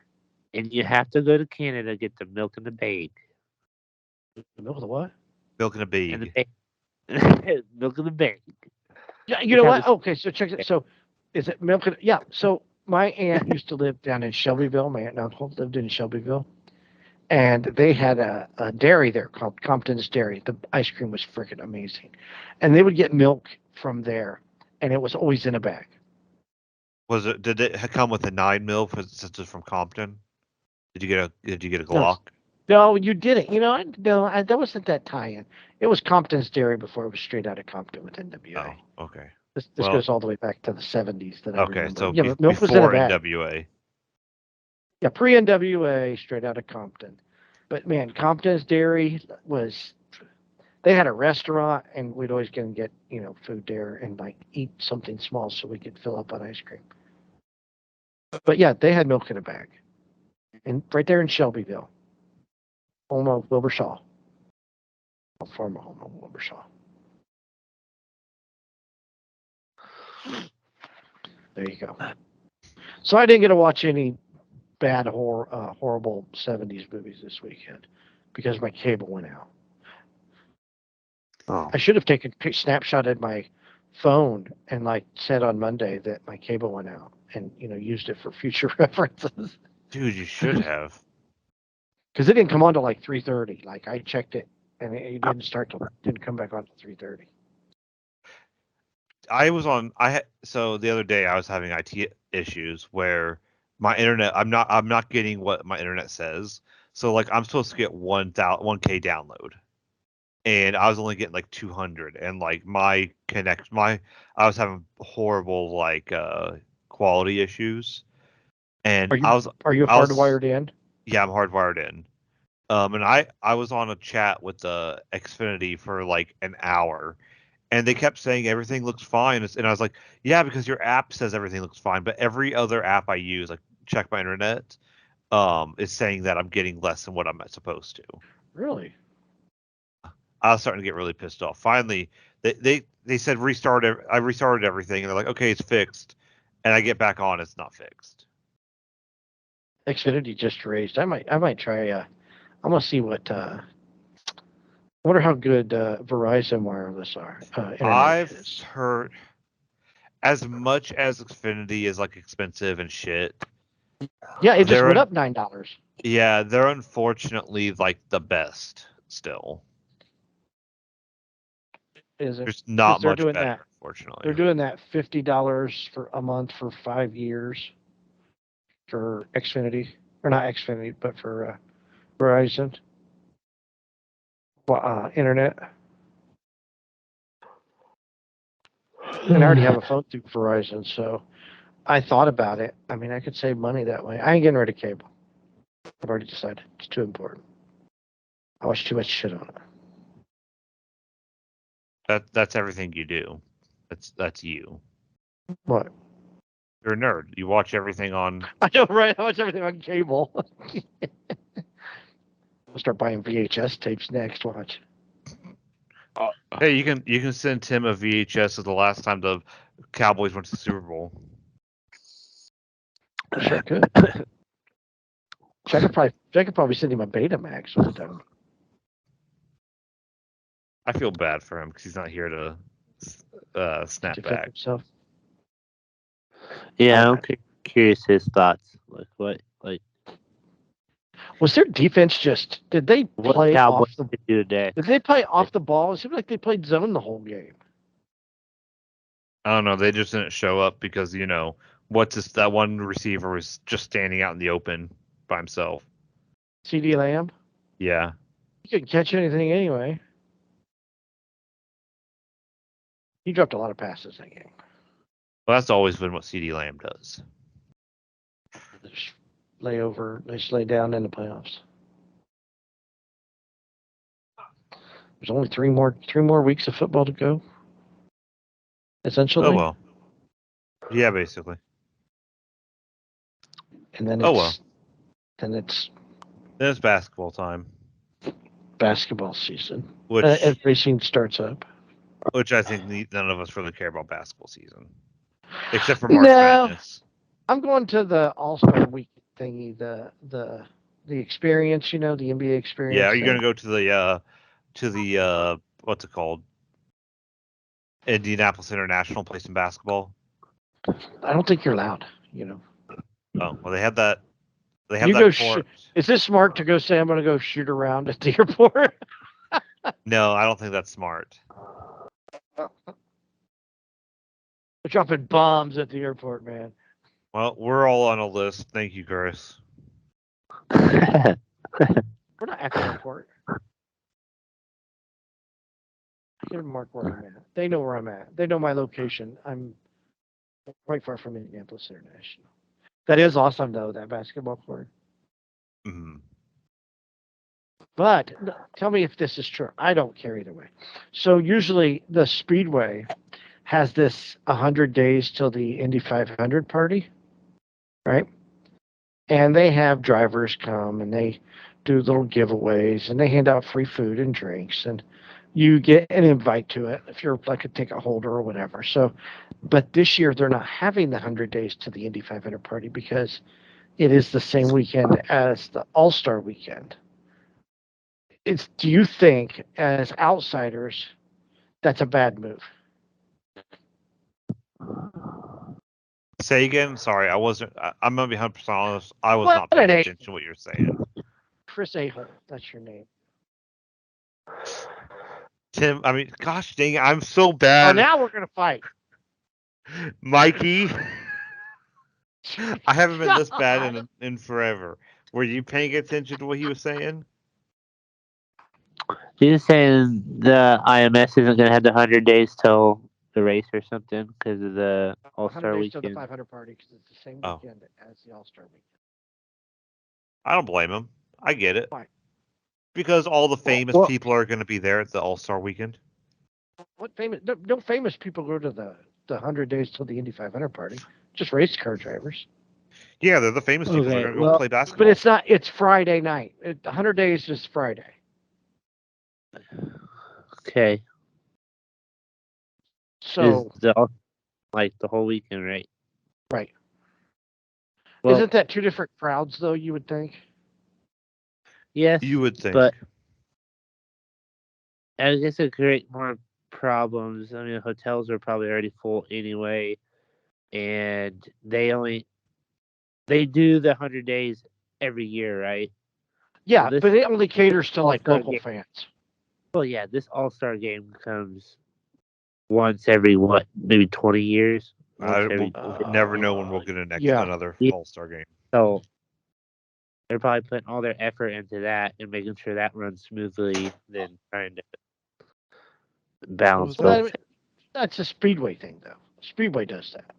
And you have to go to Canada to get the milk in the bag.
The milk of the what?
Milk in a
In the
bag.
bag. Milk in the bag.
Yeah, you
You
know
have
what? Okay, so check it. So, is it milk? Yeah. So my aunt used to live down in Shelbyville. My aunt and uncle lived in Shelbyville, and they had a dairy there called Compton's Dairy. The ice cream was freaking amazing, and they would get milk from there, and it was always in a bag.
Did it come with a 9 mil since it's from Compton? Did you get a
No.
Glock?
No, you didn't. That wasn't that tie-in. It was Compton's Dairy before it was straight out of Compton with NWA.
Oh, okay.
This
well-
goes all the way back to the 70s. That I
Okay,
remember.
so
yeah, but milk was in a
before
bag.
NWA.
Yeah, pre-NWA, straight out of Compton. But man, Compton's Dairy was. They had a restaurant, and we'd always go and get food there and like eat something small so we could fill up on ice cream. But yeah, they had milk in a bag, and right there in Shelbyville, home of Wilbur Shaw, former home of Wilbur Shaw. There you go. So I didn't get to watch any bad horrible 70s movies this weekend because my cable went out.
Oh.
I should have taken a snapshot at my phone and like said on Monday that my cable went out and used it for future references
Dude, you should have.
because it didn't come on till like 3:30. Like I checked it and it didn't come back on till 3:30.
So the other day I was having IT issues where my internet I'm not getting what my internet says. So like I'm supposed to get 1K download. And I was only getting like 200 and like I was having horrible like quality issues. And
Are you
I was
hardwired in?
Yeah, I'm hardwired in. And I was on a chat with the Xfinity for like an hour, and they kept saying everything looks fine, and I was like, yeah, because your app says everything looks fine, but every other app I use, like check my internet, is saying that I'm getting less than what I'm supposed to.
Really?
I was starting to get really pissed off. Finally, they said restart. I restarted everything, and they're like, okay, it's fixed, and I get back on, it's not fixed.
Xfinity just raised. I might try. I'm gonna see what. I wonder how good Verizon wireless internet
I've
is.
heard as much as Xfinity is like expensive and shit.
Yeah, it just
they're
went
in-
up $9.
Yeah, they're unfortunately like the best still.
Is it?
There's not
they're
much
doing
better,
that.
unfortunately.
They're doing that $50 for a month for 5 years for Xfinity, or not Xfinity, but for Verizon internet. And I already have a phone through Verizon, so I thought about it. I mean, I could save money that way. I ain't getting rid of cable. I've already decided it's too important. I watch too much shit on it.
That's everything you do. That's you.
What?
You're a nerd. You watch everything on.
I know, right? I watch everything on cable. We'll start buying VHS tapes next. Watch.
Hey, you can send Tim a VHS of the last time the Cowboys went to the Super Bowl.
Sure could. I could probably send him a Betamax when it's done.
I feel bad for him because he's not here to snap
Defend
back.
himself.
Yeah,
Okay.
I'm curious his thoughts. Like what? Like
Was their defense just? Did they
what
play
Cowboys
off the?
could do today?
Did they play off the ball? It seemed like they played zone the whole game.
I don't know. They just didn't show up because that one receiver was just standing out in the open by himself.
CD Lamb.
Yeah.
He couldn't catch anything anyway. He dropped a lot of passes that game.
Well, that's always been what CD Lamb does.
Just lay over. They just lay down in the playoffs. There's only three more weeks of football to go. Essentially.
Oh well. Yeah, basically.
And then it's,
Oh well.
Then it's
Then it's basketball time,
basketball season.
which
Everything starts up.
I think none of us really care about basketball season, except for March
No.
Madness.
I'm going to the All-Star Week thingy, the experience, the NBA experience.
Yeah, are you going to go to the what's it called? Indianapolis International, play some basketball?
I don't think you're allowed.
Oh, well, they have that. They have
You
that
go
court.
Is this smart to go say I'm going to go shoot around at the airport?
No, I don't think that's smart.
We're dropping bombs at the airport, man.
Well, we're all on a list. Thank you, Chris.
We're not at the airport. I can mark where I'm at. They know where I'm at. They know my location. I'm quite far from Indianapolis International. That is awesome, though, that basketball court.
Mhm.
But tell me if this is true. I don't care either way. So usually the Speedway has this 100 days till the Indy 500 party, right? And they have drivers come and they do little giveaways and they hand out free food and drinks and you get an invite to it if you're like a ticket holder or whatever. So, but this year they're not having the 100 days to the Indy 500 party because it is the same weekend as the All-Star weekend. Do you think, as outsiders, that's a bad move?
Say again. Sorry, I wasn't. I'm gonna be 100% honest. I was
What
not paying
an
attention to what you're saying.
Chris Ahol, that's your name.
Tim, I mean, gosh dang it, I'm so
Oh,
bad.
now we're gonna fight.
Mikey, I haven't been this bad in forever. Were you paying attention to what he was saying?
He's saying the IMS isn't going to have the 100 days till the race or something because of the All
100
Star
days till the
weekend.
500 party because it's the same
Oh.
weekend as the All-Star weekend.
I don't blame him. I get it.
Why?
Because all the famous
Well-
people are going to be there at the All-Star weekend.
What famous? No famous people go to the 100 days till the Indy 500 party. Just race car drivers.
Yeah, they're the famous people.
Okay,
They're going to go
well,
play basketball.
But it's not. It's Friday night. 100 days is Friday.
Okay.
So
Is the whole weekend, right?
right.
Well,
Isn't that two different crowds though? You would think.
yes,
You would think.
but I guess it create more problems. I mean, hotels are probably already full anyway, and they do the 100 days every year, right?
Yeah,
This
but it only caters to like
All-Star
local
game.
fans.
Well, yeah, this All-Star game comes once every maybe 20 years. Once every
We'll never know when we'll get
yeah.
another
Yeah.
All-Star game.
So they're probably putting all their effort into that and making sure that runs smoothly than trying to balance
Well,
both.
that's a Speedway thing though. Speedway does that.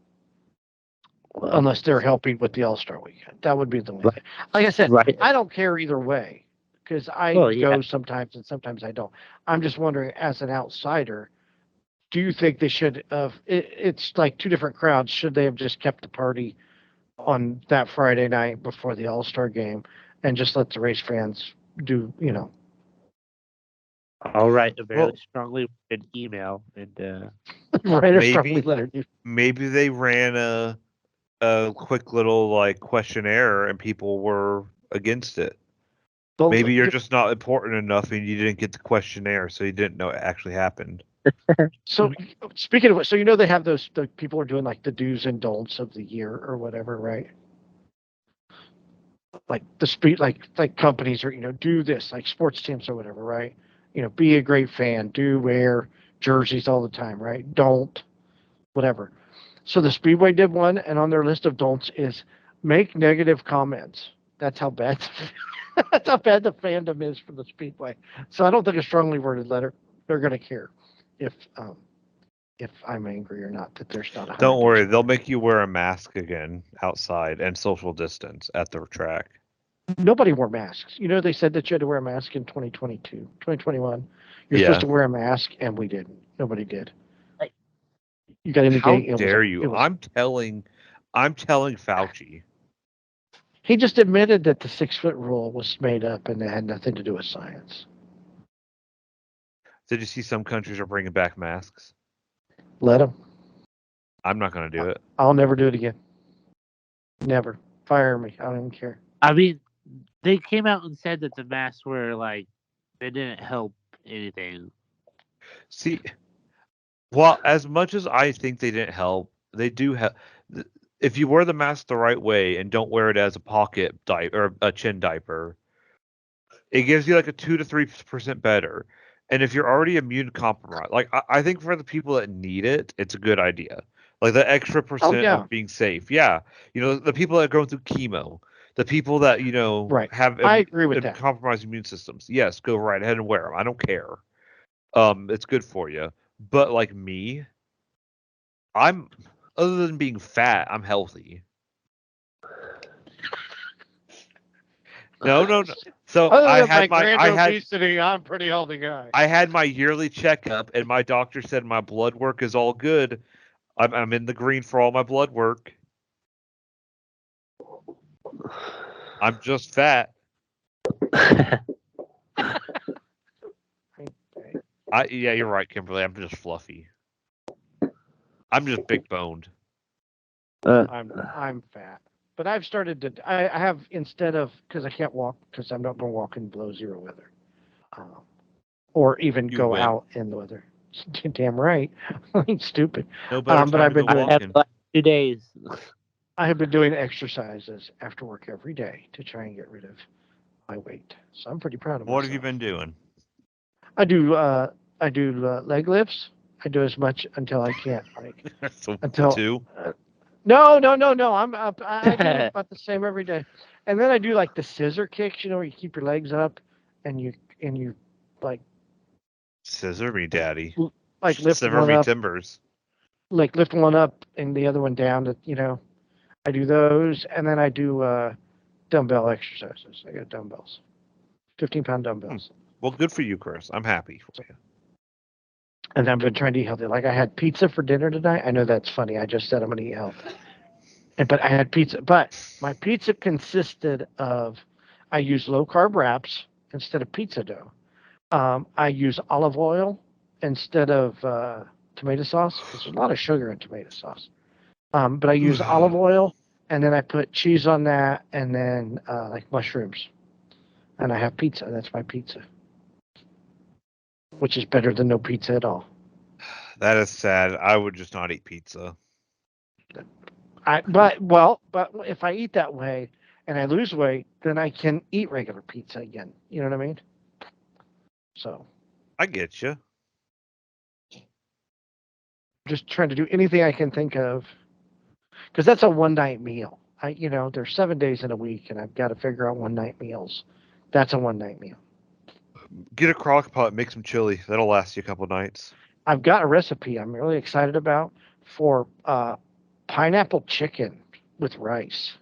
Well,
Unless they're helping with the All-Star weekend. That would be the way.
Right.
Like I said,
right.
I don't care either way because I
Well, yeah.
go sometimes and sometimes I don't. I'm just wondering, as an outsider, do you think they should have? It's like two different crowds. Should they have just kept the party on that Friday night before the All-Star game and just let the race fans do?
I'll write a very
Well-
strongly written email and
Write a
Maybe-
strongly letter.
Maybe they ran a quick little like questionnaire and people were against it. Maybe you're just not important enough and you didn't get the questionnaire, so you didn't know it actually happened.
So speaking of, so they have those. The people are doing like the do's and don'ts of the year or whatever, right? Like the speed, like companies are do this, like sports teams or whatever, right? Be a great fan. Do wear jerseys all the time, right? Don't, whatever. So the Speedway did one, and on their list of don'ts is make negative comments. That's how bad. That's how bad the fandom is for the Speedway. So I don't think a strongly worded letter they're going to care if I'm angry or not that there's not.
Don't worry, they'll make you wear a mask again outside and social distance at the track.
Nobody wore masks. They said that you had to wear a mask in 2022, 2021. You're supposed to wear a mask, and we didn't. Nobody did. You got any
How
date?
dare you? I'm telling Fauci.
He just admitted that the 6-foot rule was made up and it had nothing to do with science.
Did you see some countries are bringing back masks?
Let them.
I'm not going to do it.
I'll never do it again. Never. Fire me. I don't even care.
I mean, they came out and said that the masks were like, they didn't help anything.
See, well, as much as I think they didn't help, they do help. If you wear the mask the right way and don't wear it as a pocket diaper or a chin diaper, it gives you like a 2 to 3% better. And if you're already immune compromised, like I think for the people that need it, it's a good idea. Like the extra percent of being safe. Yeah. The people that are going through chemo, the people that,
right.
have
I agree with that.
compromised immune systems. Yes, go right ahead and wear them. I don't care. It's good for you. But like me, other than being fat, I'm healthy. No. So I had
obesity. I'm a pretty healthy guy.
I had my yearly checkup, and my doctor said my blood work is all good. I'm in the green for all my blood work. I'm just fat. Yeah, you're right, Kimberly. I'm just fluffy. I'm just big boned.
I'm fat, but I've started to. I have, instead of, because I can't walk because I'm not going to walk in below zero weather, or even go out in the weather. Damn right. I'm stupid.
No better
but I've been doing
2 days.
I have been doing exercises after work every day to try and get rid of my weight. So I'm pretty proud of myself.
What have you been doing?
I do leg lifts. I do as much until I can't. Like
so
until
2.
No. I'm up. I do about the same every day, and then I do like the scissor kicks. Where you keep your legs up, and you like
scissor me, daddy.
Like lift one up. Timbers. Like lift one up and the other one down. I do those, and then I do dumbbell exercises. I got dumbbells, 15-pound dumbbells.
Well, good for you, Chris. I'm happy for you.
And I've been trying to eat healthy. Like I had pizza for dinner tonight. I know that's funny. I just said I'm going to eat healthy. But I had pizza. But my pizza consisted of, I use low-carb wraps instead of pizza dough. I use olive oil instead of tomato sauce, because there's a lot of sugar in tomato sauce. But I use olive oil, and then I put cheese on that, and then like mushrooms. And I have pizza. That's my pizza. Which is better than no pizza at all.
That is sad. I would just not eat pizza.
But if I eat that way and I lose weight, then I can eat regular pizza again. You know what I mean? So.
I get you.
Just trying to do anything I can think of, because that's a one-night meal. There's 7 days in a week, and I've got to figure out one-night meals. That's a one-night meal.
Get a crock pot, make some chili. That'll last you a couple nights.
I've got a recipe I'm really excited about for pineapple chicken with rice.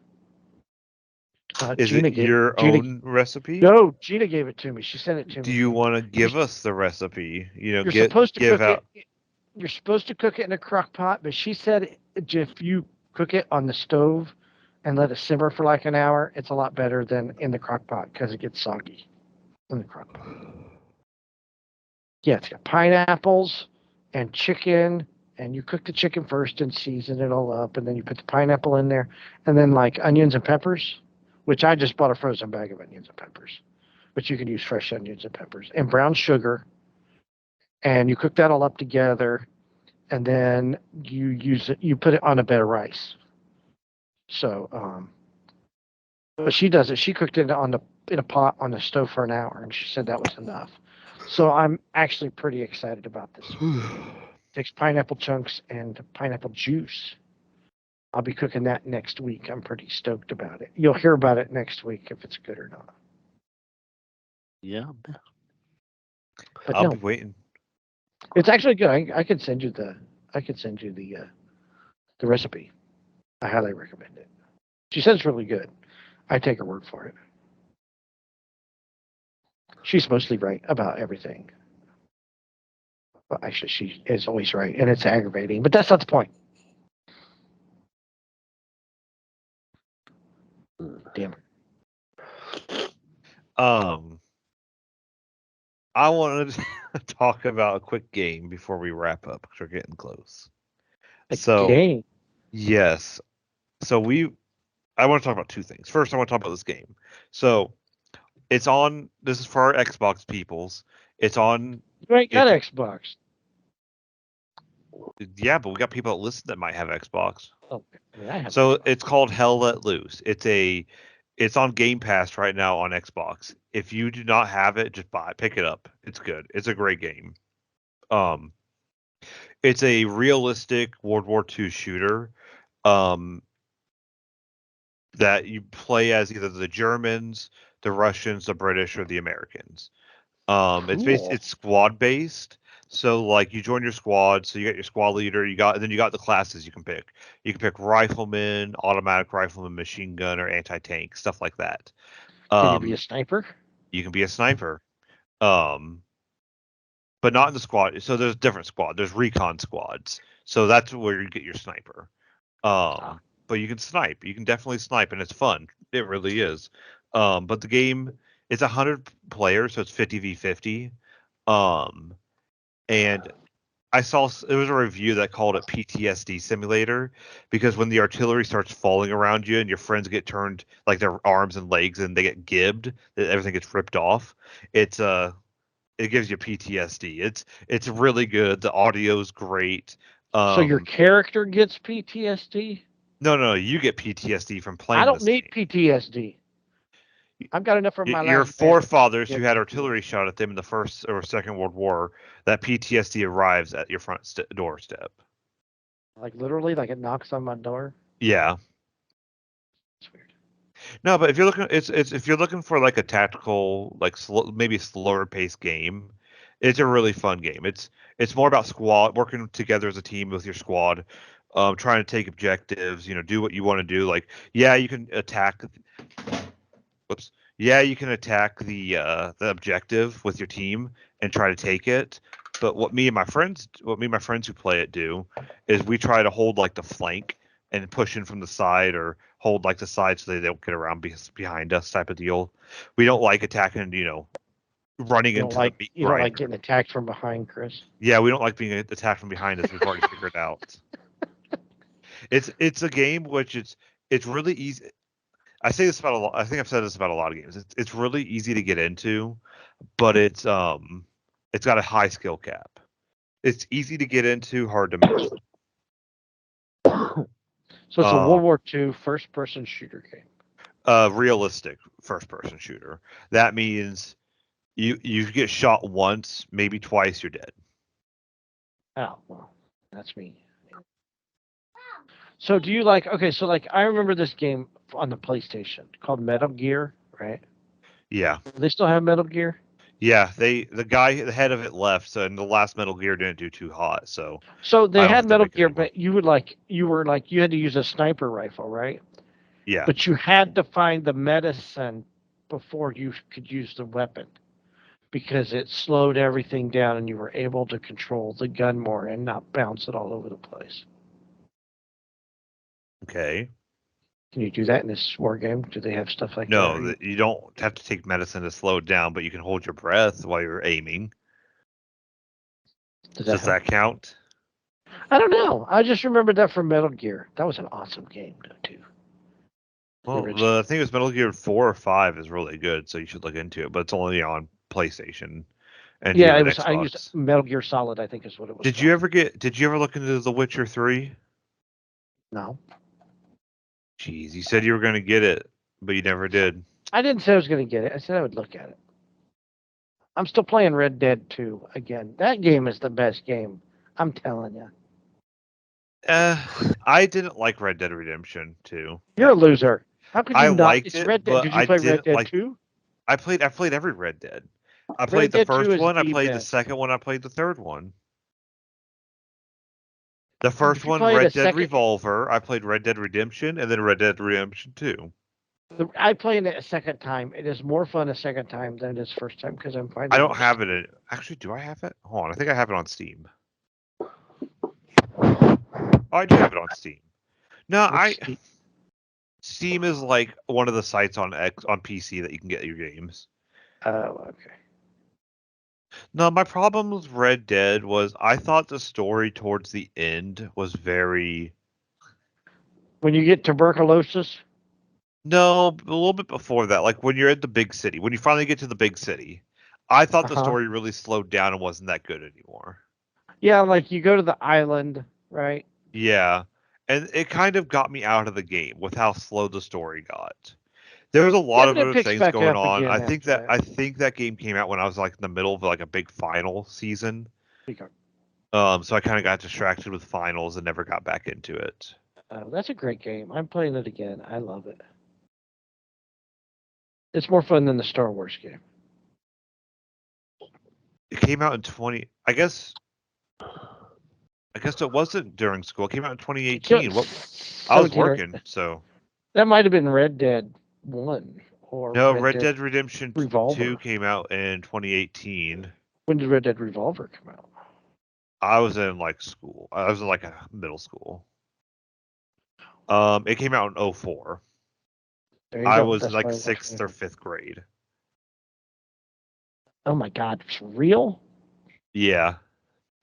Is it your own recipe?
No, Gina gave it to me. She sent it to me.
Do you want to give us the recipe?
You're supposed to cook it in a crock pot, but she said if you cook it on the stove and let it simmer for like an hour, it's a lot better than in the crock pot because it gets soggy in the crock pot. Yeah, it's got pineapples and chicken, and you cook the chicken first and season it all up, and then you put the pineapple in there, and then like onions and peppers, which I just bought a frozen bag of onions and peppers. but you can use fresh onions and peppers and brown sugar, and you cook that all up together, and then you put it on a bed of rice. So, but she does it. She cooked it in a pot on the stove for an hour, and she said that was enough. So I'm actually pretty excited about this. Takes pineapple chunks and pineapple juice. I'll be cooking that next week. I'm pretty stoked about it. You'll hear about it next week if it's good or not.
Yeah.
But
I'll
no,
be waiting.
it's actually good. I could send you the recipe. I highly recommend it. She says it's really good. I take her word for it. She's mostly right about everything. Well, actually, she is always right, and it's aggravating. But that's not the point. Damn it.
I wanted to talk about a quick game before we wrap up because we're getting close. So
Game.
yes, so I want to talk about two things. First, I want to talk about this game. So it's on. This is for our Xbox peoples. It's on.
You ain't got
It's-
Xbox.
Yeah, but we got people that listen that might have Xbox.
Oh, I mean, I have.
So
Xbox.
it's called Hell Let Loose. It's on Game Pass right now on Xbox. If you do not have it, just pick it up. It's good. It's a great game. It's a realistic World War II shooter. That you play as either the Germans, the Russians, the British, or the Americans.
Cool.
It's squad based. So like you join your squad, so you got your squad leader, then you got the classes you can pick. You can pick rifleman, automatic rifleman, machine gun, or anti-tank, stuff like that.
Can you be a sniper?
You can be a sniper. But not in the squad. So there's different squad. There's recon squads. So that's where you get your sniper. But you can snipe. You can definitely snipe, and it's fun. It really is. But the game, it's 100 players, so it's 50v50. And I saw it was a review that called it PTSD simulator because when the artillery starts falling around you and your friends get turned like their arms and legs and they get gibbed, everything gets ripped off. It gives you PTSD. It's really good. The audio's great.
So your character gets PTSD?
No, you get PTSD from playing
I don't
this
need
game.
PTSD. I've got enough from my
Your
last marriage.
forefathers who
Get
had
PTSD.
artillery shot at them in the First or Second World War, that PTSD arrives at your front doorstep.
Like literally, like it knocks on my door.
Yeah.
It's weird.
No, but if you're looking, it's if you're looking for like a tactical, like maybe slower paced game, it's a really fun game. It's more about squad working together as a team with your squad, trying to take objectives. Do what you want to do. Like, yeah, you can attack. Whoops. Yeah, you can attack the objective with your team and try to take it. But what me and my friends who play it do is we try to hold like the flank and push in from the side or hold like the side so they don't get around behind us type of deal. We don't like attacking, running
You
into
don't like
the
you don't like
grinder.
getting attacked from behind, Chris.
Yeah, we don't like being attacked from behind us. We've already figured out. It's a game which it's really easy. I say this about a lot. I think I've said this about a lot of games. It's really easy to get into, but it's got a high skill cap. It's easy to get into, hard to master.
So it's a World War II first-person shooter game.
Realistic first person shooter. That means you get shot once, maybe twice, you're dead.
Oh well, that's me. So do you like? Okay, so like I remember this game on the PlayStation called Metal Gear, right?
Yeah.
Do they still have Metal Gear?
Yeah, the head of it left, so and the last Metal Gear didn't do too hot, so
So
I
they
don't
had
think they're
Metal
making
Gear,
anymore.
but you had to use a sniper rifle, right?
Yeah.
But you had to find the medicine before you could use the weapon because it slowed everything down and you were able to control the gun more and not bounce it all over the place.
Okay.
Can you do that in this war game? Do they have stuff like that?
No, you don't have to take medicine to slow it down, but you can hold your breath while you're aiming.
Does
Does that count?
I don't know. I just remembered that from Metal Gear. That was an awesome game, too.
Well,
original.
the thing is, Metal Gear 4 or 5 is really good, so you should look into it. But it's only on PlayStation and
Yeah,
here
it
at
was. I used
Xbox.
Metal Gear Solid. I think is what it was.
Did you ever get? Did you ever look into The Witcher 3?
No,
Jeez, you said you were going to get it, but you never did.
I didn't say I was going to get it. I said I would look at it. I'm still playing Red Dead 2 again. That game is the best game. I'm telling you.
I didn't like Red Dead Redemption 2.
You're a loser. How could you
I
not?
liked
It's
it,
Red Dead.
but
Did you
I
play Red
didn't
Dead
like.
2?
I played every Red Dead. I
Red
played the
Dead 2
first
is
one. I
the
played the
best.
second one. I played the third one. The
Did
first
you
one,
play it a
Red Dead
second?
Revolver. I played Red Dead Redemption, and then Red Dead Redemption 2.
I played it a second time. It is more fun a second time than it is first time because I'm finding.
I don't have it. Actually, do I have it? Hold on. I think I have it on Steam. Oh, I do have it on Steam. No, Steam is like one of the sites on PC that you can get your games.
Oh, okay.
No, my problem with Red Dead was I thought the story towards the end was very.
When you get tuberculosis,
No, a little bit before that. Like when you're at the big city, when you finally get to the big city, I thought the story really slowed down and wasn't that good anymore.
yeah, like you go to the island, right?
Yeah, and it kind of got me out of the game with how slow the story got. There was a lot
Yeah,
of
but it
other
picks
things
back
going
up
on.
again after that.
I think that game came out when I was like in the middle of like a big final season.
Peacock.
So I kind of got distracted with finals and never got back into it.
That's a great game. I'm playing it again. I love it. It's more fun than the Star Wars game.
It came out in 20. I guess it wasn't during school. It came out in 2018. I was
17 or-
working, so
That might have been Red Dead 1 or
no.
Red
Red
Dead
Dead Redemption 2
Revolver.
came out in 2018.
When did Red Dead Revolver come out?
I was in like school. I was in like a middle school. It came out in 2004.
There you
I
go.
was
That's
like
why I
6th or
watched it.
5th grade.
Oh my God, it's real?
Yeah.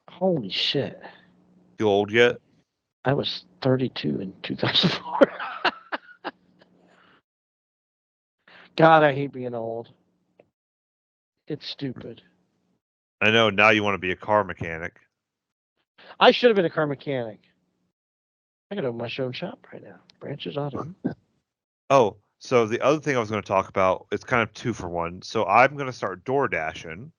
Holy shit.
You old yet?
I was 32 in 2004. God, I hate being old. It's stupid.
I know. Now you want to be a car mechanic.
I should have been a car mechanic. I could open my own shop right now. Branches Auto.
Oh, so the other thing I was going to talk about is kind of 2 for 1. So I'm going to start door dashing.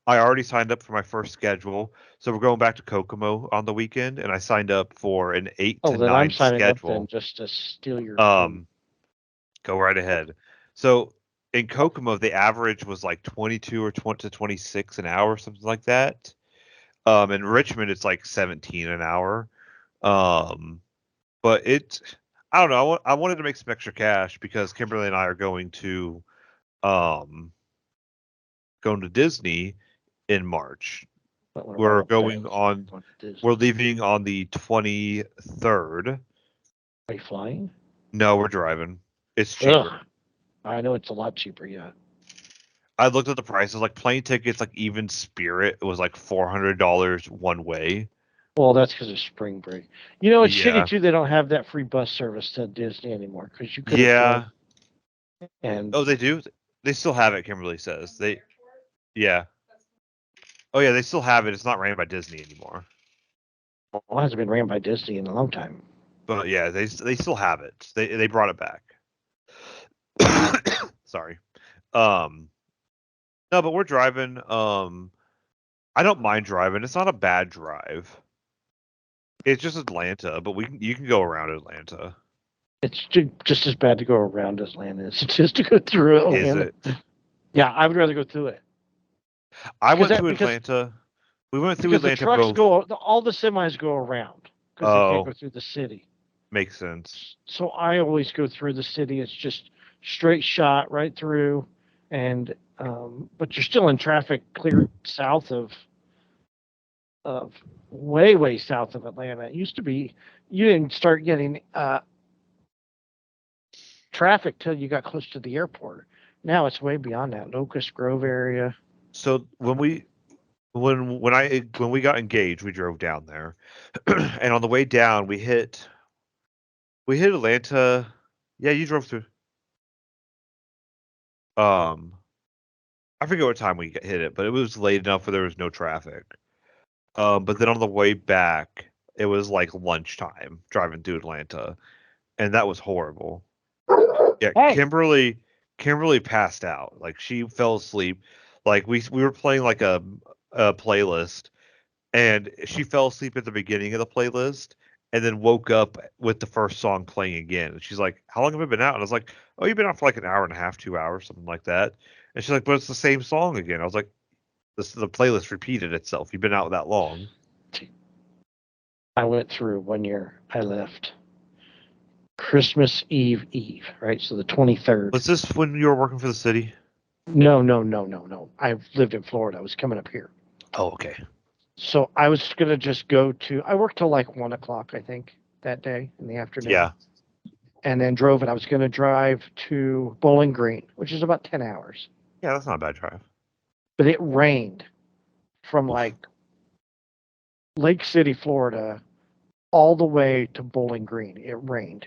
I already signed up for my first schedule, so we're going back to Kokomo on the weekend, and I signed up for an 8 to
Then
9
I'm signing up
schedule.
then just to steal your.
Go right ahead. So in Kokomo, the average was like 22 or 20 to 26 an hour, something like that. In Richmond, it's like 17 an hour. But I don't know. I wanted to make some extra cash because Kimberly and I are going to Disney in March. We're leaving on the 23rd.
Are you flying?
No, we're driving. It's cheaper.
Ugh. I know it's a lot cheaper, yeah.
I looked at the prices, like plane tickets, like even Spirit, it was like $400 one way.
Well, that's because of spring break. You know, it's
Yeah.
shitty too. They don't have that free bus service to Disney anymore because you could.
Yeah.
And
Oh, they do. They still have it. Kimberly says Yeah. Oh yeah, they still have it. It's not ran by Disney anymore.
Well, it hasn't been ran by Disney in a long time.
But yeah, they still have it. They brought it back. Sorry. No, but we're driving. I don't mind driving. It's not a bad drive. It's just Atlanta, but you can go around Atlanta.
It's just as bad to go around as Atlanta is. It's just to go through Atlanta.
Is it?
Yeah, I would rather go through it.
I went through Atlanta. We went through Atlanta.
The trucks all the semis go around because they can't go through the city.
Makes sense.
So I always go through the city. It's just straight shot right through, and but you're still in traffic clear south of way south of Atlanta. It used to be you didn't start getting traffic till you got close to the airport. Now it's way beyond that. Locust Grove area.
So when we got engaged, we drove down there, and on the way down, we hit Atlanta. Yeah, you drove through. I forget what time we hit it, but it was late enough where there was no traffic. But then on the way back, it was like lunchtime driving through Atlanta, and that was horrible. Yeah,
Hey,
Kimberly passed out. Like she fell asleep. Like we were playing like a playlist, and she fell asleep at the beginning of the playlist, and then woke up with the first song playing again. And she's like, "How long have I been out?" And I was like, "Oh, you've been out for like an hour and a half, 2 hours, something like that." And she's like, "But it's the same song again." I was like, the playlist repeated itself. You've been out that long."
I went through one year. I left Christmas Eve, right? So the 23rd.
Was this when you were working for the city?
No. I lived in Florida. I was coming up here.
Oh, okay.
So I was going to just go to, I worked till like 1 o'clock, I think, that day in the afternoon.
Yeah.
And then drove, and I was going to drive to Bowling Green, which is about 10 hours.
Yeah, that's not a bad drive.
But it rained from
Oof.
like Lake City, Florida, all the way to Bowling Green. It rained.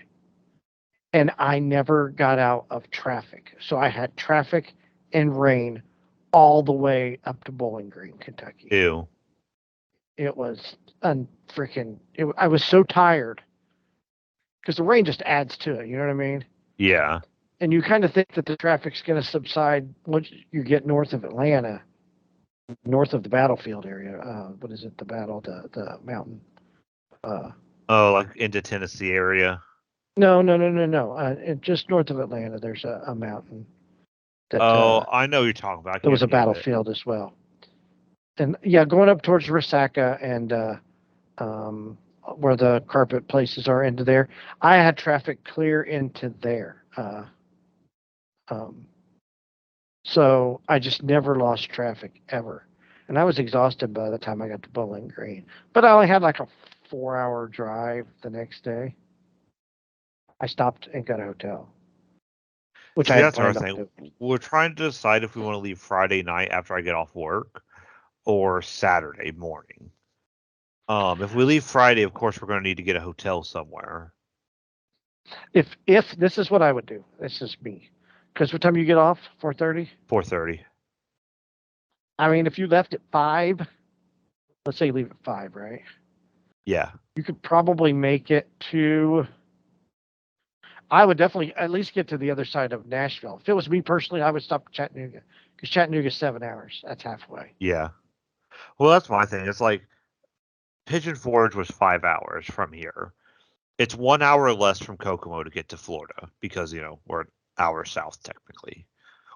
And I never got out of traffic. So I had traffic and rain all the way up to Bowling Green, Kentucky.
Ew.
It was I was so tired because the rain just adds to it. You know what I mean?
Yeah.
And you kind of think that the traffic's going to subside once you get north of Atlanta, north of the battlefield area. What is it? The mountain.
Oh, like into Tennessee area.
No. Just north of Atlanta, there's a mountain. That,
Oh, I know what you're talking about.
there was a battlefield as well. And yeah, going up towards Resaca and where the carpet places are into there, I had traffic clear into there. So I just never lost traffic ever. And I was exhausted by the time I got to Bowling Green. But I only had like a 4-hour drive the next day. I stopped and got a hotel. Which
See,
I had
that's our
planned on
thing.
doing.
We're trying to decide if we want to leave Friday night after I get off work or Saturday morning. If we leave Friday, of course, we're going to need to get a hotel somewhere.
If this is what I would do. This is me. Because what time you get off? 4:30?
4:30.
I mean, if you left at 5, let's say you leave at 5, right?
Yeah.
You could probably make it to. I would definitely at least get to the other side of Nashville. If it was me personally, I would stop at Chattanooga because Chattanooga's 7 hours. That's halfway.
Yeah. Well, that's my thing. It's like Pigeon Forge was 5 hours from here. It's 1 hour less from Kokomo to get to Florida because, we're an hour south technically.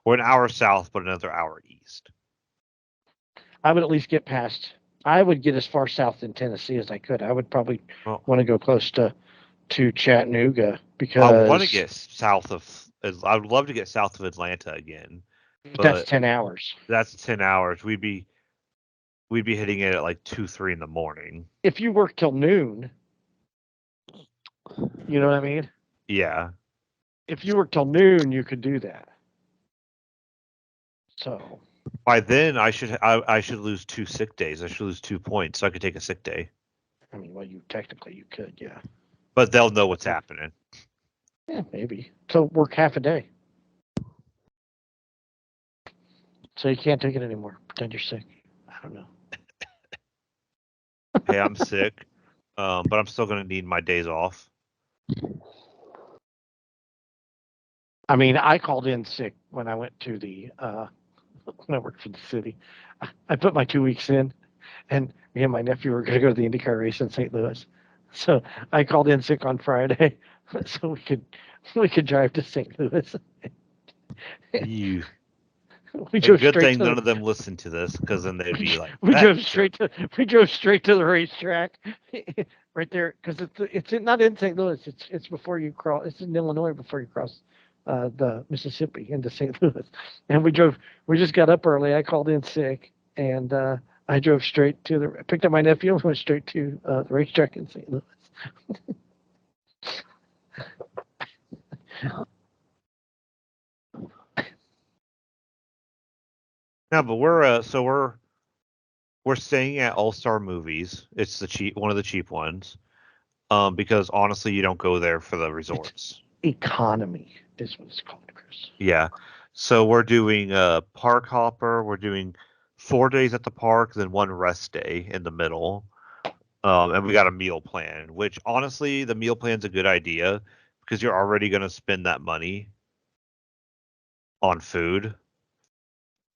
We're an hour south, but another hour east.
I would at least get past. I would get as far south in Tennessee as I could. I would probably want to go close to Chattanooga because
I want to get south of. I would love to get south of Atlanta again. But
that's 10 hours.
That's 10 hours. We'd be hitting it at like 2-3 in the morning.
If you work till noon, you know what I mean?
Yeah.
If you work till noon, you could do that. So
by then, I should lose 2 sick days. I should lose 2 points, so I could take a sick day.
I mean, well, you could, yeah.
But they'll know what's happening.
Yeah, maybe. So work half a day. So you can't take it anymore. Pretend you're sick. I don't know.
Hey, I'm sick, but I'm still going to need my days off.
I mean, I called in sick when I went to the when I worked for the city. I put my 2 weeks in, and me and my nephew were going to go to the IndyCar race in St. Louis. So I called in sick on Friday, so we could drive to St. Louis.
You.
We drove
good
straight
thing
to
none of them listened to this, because then they'd be like,
we drove straight to the racetrack right there, because it's not in St. Louis. It's before you cross. It's in Illinois before you cross the Mississippi into St. Louis. And we just got up early. I called in sick, and I drove straight to picked up my nephew and went straight to the racetrack in St. Louis.
No, but we're staying at All Star Movies. It's one of the cheap ones. Because honestly, you don't go there for the resorts.
economy is what it's called, Chris.
Yeah. So we're doing park hopper. We're doing 4 days at the park, then 1 rest day in the middle. And we got a meal plan, which honestly, the meal plan's a good idea because you're already going to spend that money on food.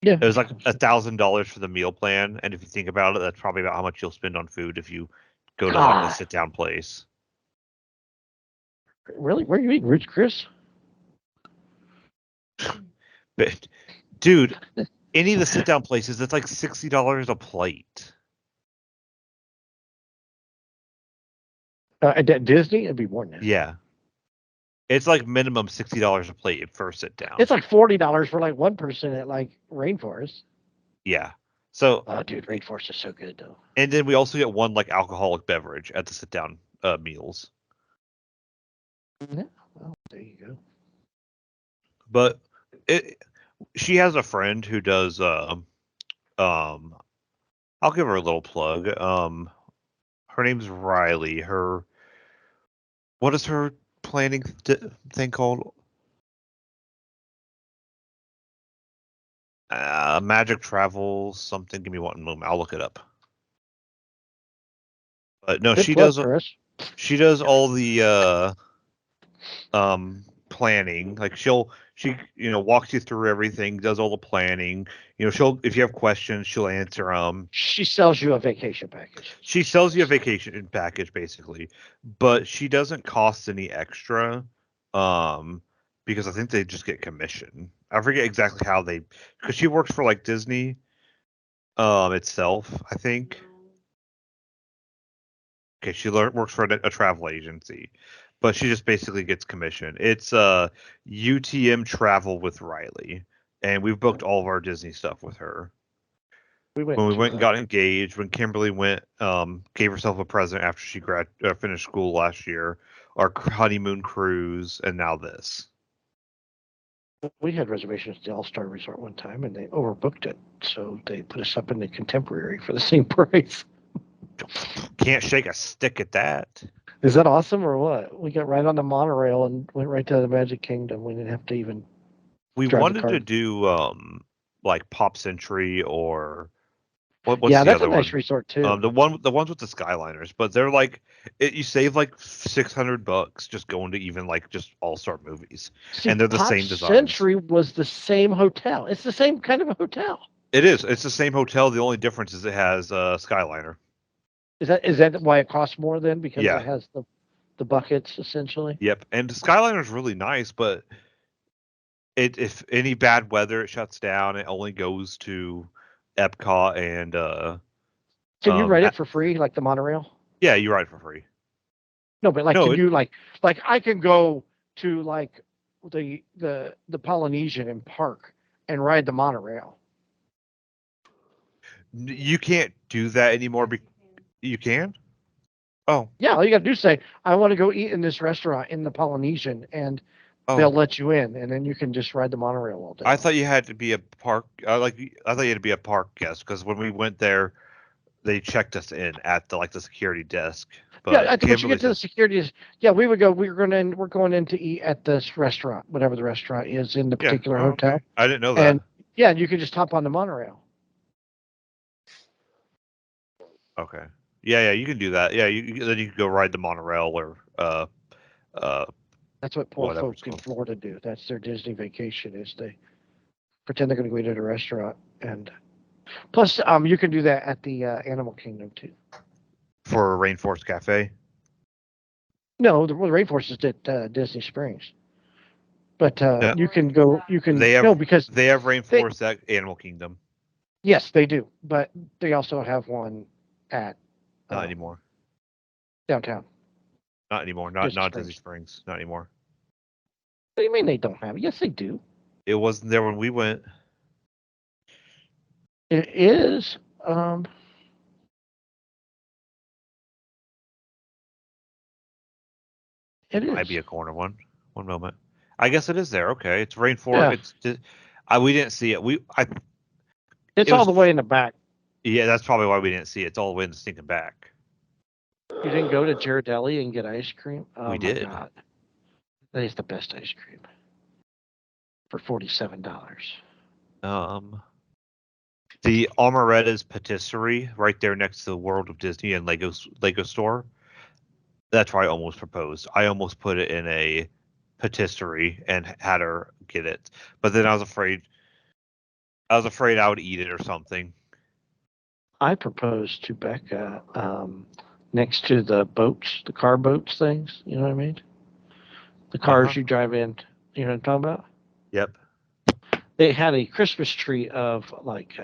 Yeah.
It was like $1,000 for the meal plan, and if you think about it, that's probably about how much you'll spend on food if you go to like
God.
a sit down place.
Really? Where are you eating, Rich Chris?
But dude, any of the sit down places, it's like $60 a plate.
At Disney, it'd be more than that.
Yeah. It's like minimum $60 a plate for sit down.
It's like $40 for like one person at like Rainforest.
Yeah. So
Oh, dude, Rainforest is so good though.
and then we also get 1 like alcoholic beverage at the sit down meals.
Yeah, well, there you go.
But she has a friend who does I'll give her a little plug. Her name's Riley. What is her planning thing called? Magic Travel something. Give me one moment. I'll look it up. But no,
Good
she
plug,
does.
Chris.
She does all the planning. Like she walks you through everything, does all the planning. She'll if you have questions, she'll answer them.
She sells you a vacation package.
She sells you a vacation package basically, but she doesn't cost any extra because I think they just get commission. I forget exactly how because she works for like Disney itself, I think. Okay, she works for a travel agency, but she just basically gets commission. It's UTM Travel with Riley, and we've booked all of our Disney stuff with her.
When
we went and got engaged, when Kimberly went, gave herself a present after she finished school last year, our honeymoon cruise, and now this.
we had reservations at the All-Star Resort one time, and they overbooked it, so they put us up in the Contemporary for the same price.
Can't shake a stick at that.
Is that awesome or what? We got right on the monorail and went right to the Magic Kingdom. We didn't have to even.
We
drive the
wanted
car.
to do like Pop Century or what's
Yeah,
the
that's
other
a nice
one?
resort too.
The ones with the Skyliners, but they're like you save like $600 just going to even like just all-star movies.
See,
and they're the
Pop
same designs.
Century was the same hotel. It's the same kind of a hotel.
It is. It's the same hotel. The only difference is it has Skyliner.
Is that why it costs more then? Because
Yeah.
it has the buckets essentially.
Yep. And the Skyliner is really nice, but if any bad weather, it shuts down. It only goes to Epcot and
Can you ride it for free, like the monorail?
yeah, you ride for free.
No, but like,
No,
can
it-
you like I can go to like the Polynesian and park and ride the monorail.
You can't do that anymore. You can? Oh,
Yeah, all you got to do is say, I want to go eat in this restaurant in the Polynesian, and
oh.
they'll let you in, and then you can just ride the monorail all day.
I thought you had to be a park. I thought you had to be a park guest because when we went there, they checked us in at the security desk. But
yeah, I think once you
Kimberly
get to the
said-
security, yeah, we're going in to eat at this restaurant, whatever the restaurant is in the
Yeah,
particular
oh,
hotel.
okay. I didn't know that.
And yeah, you can just hop on the monorail.
Okay. Yeah, you can do that. Yeah, then you can go ride the monorail or
That's what poor
Whatever it's
folks in
called.
Florida do. That's their Disney vacation is they pretend they're going to go eat at a restaurant. And plus, you can do that at the Animal Kingdom too.
for Rainforest Cafe.
No, the Rainforest is at Disney Springs. But
Yeah.
you can go. You can
They have-
no because
They have Rainforest at Animal Kingdom.
yes, they do. But they also have one at
Not anymore.
downtown.
Not anymore. Not
Disney
Disney Springs. Not anymore.
What do you mean they don't have it? Yes, they do.
It wasn't there when we went.
It is. It is.
Might be a corner one. One moment. I guess it is there. Okay, it's Rainforest.
Yeah.
We didn't see it.
It's
it
all
was-
the way in the back.
Yeah, that's probably why we didn't see it. It's all the way in the stinking back.
You didn't go to Ghirardelli and get ice cream? Oh,
We
my
did.
God. That is the best ice cream for $47.
The Amaretta's Patisserie right there next to the World of Disney and Lego store. That's where I almost proposed. I almost put it in a patisserie and had her get it, but then I was afraid I would eat it or something.
I proposed to Becca next to the boats, the car boats things. You know what I mean? The cars
Uh-huh.
you drive in. You know what I'm talking about?
Yep.
They had a Christmas tree of like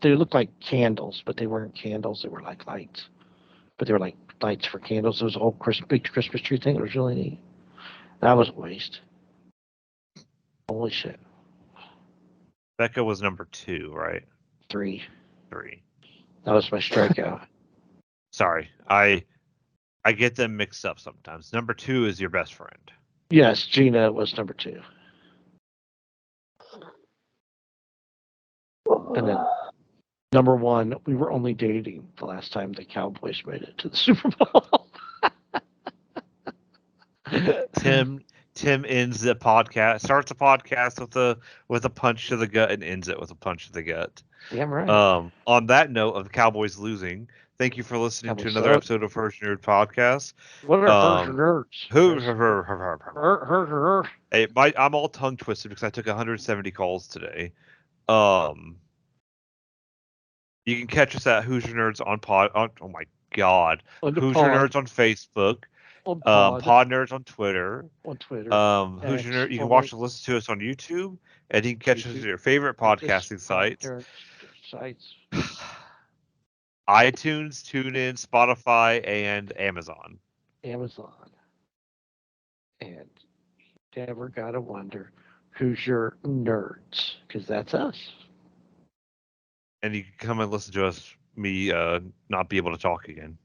they looked like candles, but they weren't candles. They were like lights, but they were like lights for candles. It was a whole big Christmas tree thing. It was really neat. That was a waste. Holy shit.
Becca was number 2, right?
3.
3.
That was my strikeout.
Sorry, I get them mixed up sometimes. Number 2 is your best friend.
Yes, Gina was number 2. And then number 1, we were only dating the last time the Cowboys made it to the Super Bowl.
Tim ends the podcast, starts the podcast with a punch to the gut and ends it with a punch to the gut.
Damn right.
On that note of the Cowboys losing, thank you for listening to
Cowboys
another
suck.
episode of First Nerd Podcast.
What are nerds?
Hey, I'm all tongue twisted because I took 170 calls today. You can catch us at Hoosier Nerds on oh my god, Hoosier Nerds on Facebook. Pod Nerds on Twitter. Hoosier Nerd, you can watch and listen to us on YouTube, and you can catch us at your favorite podcasting sites. iTunes, TuneIn, Spotify, and Amazon.
And you never gotta wonder who's your nerds, because that's us.
And you can come and listen to me not be able to talk again.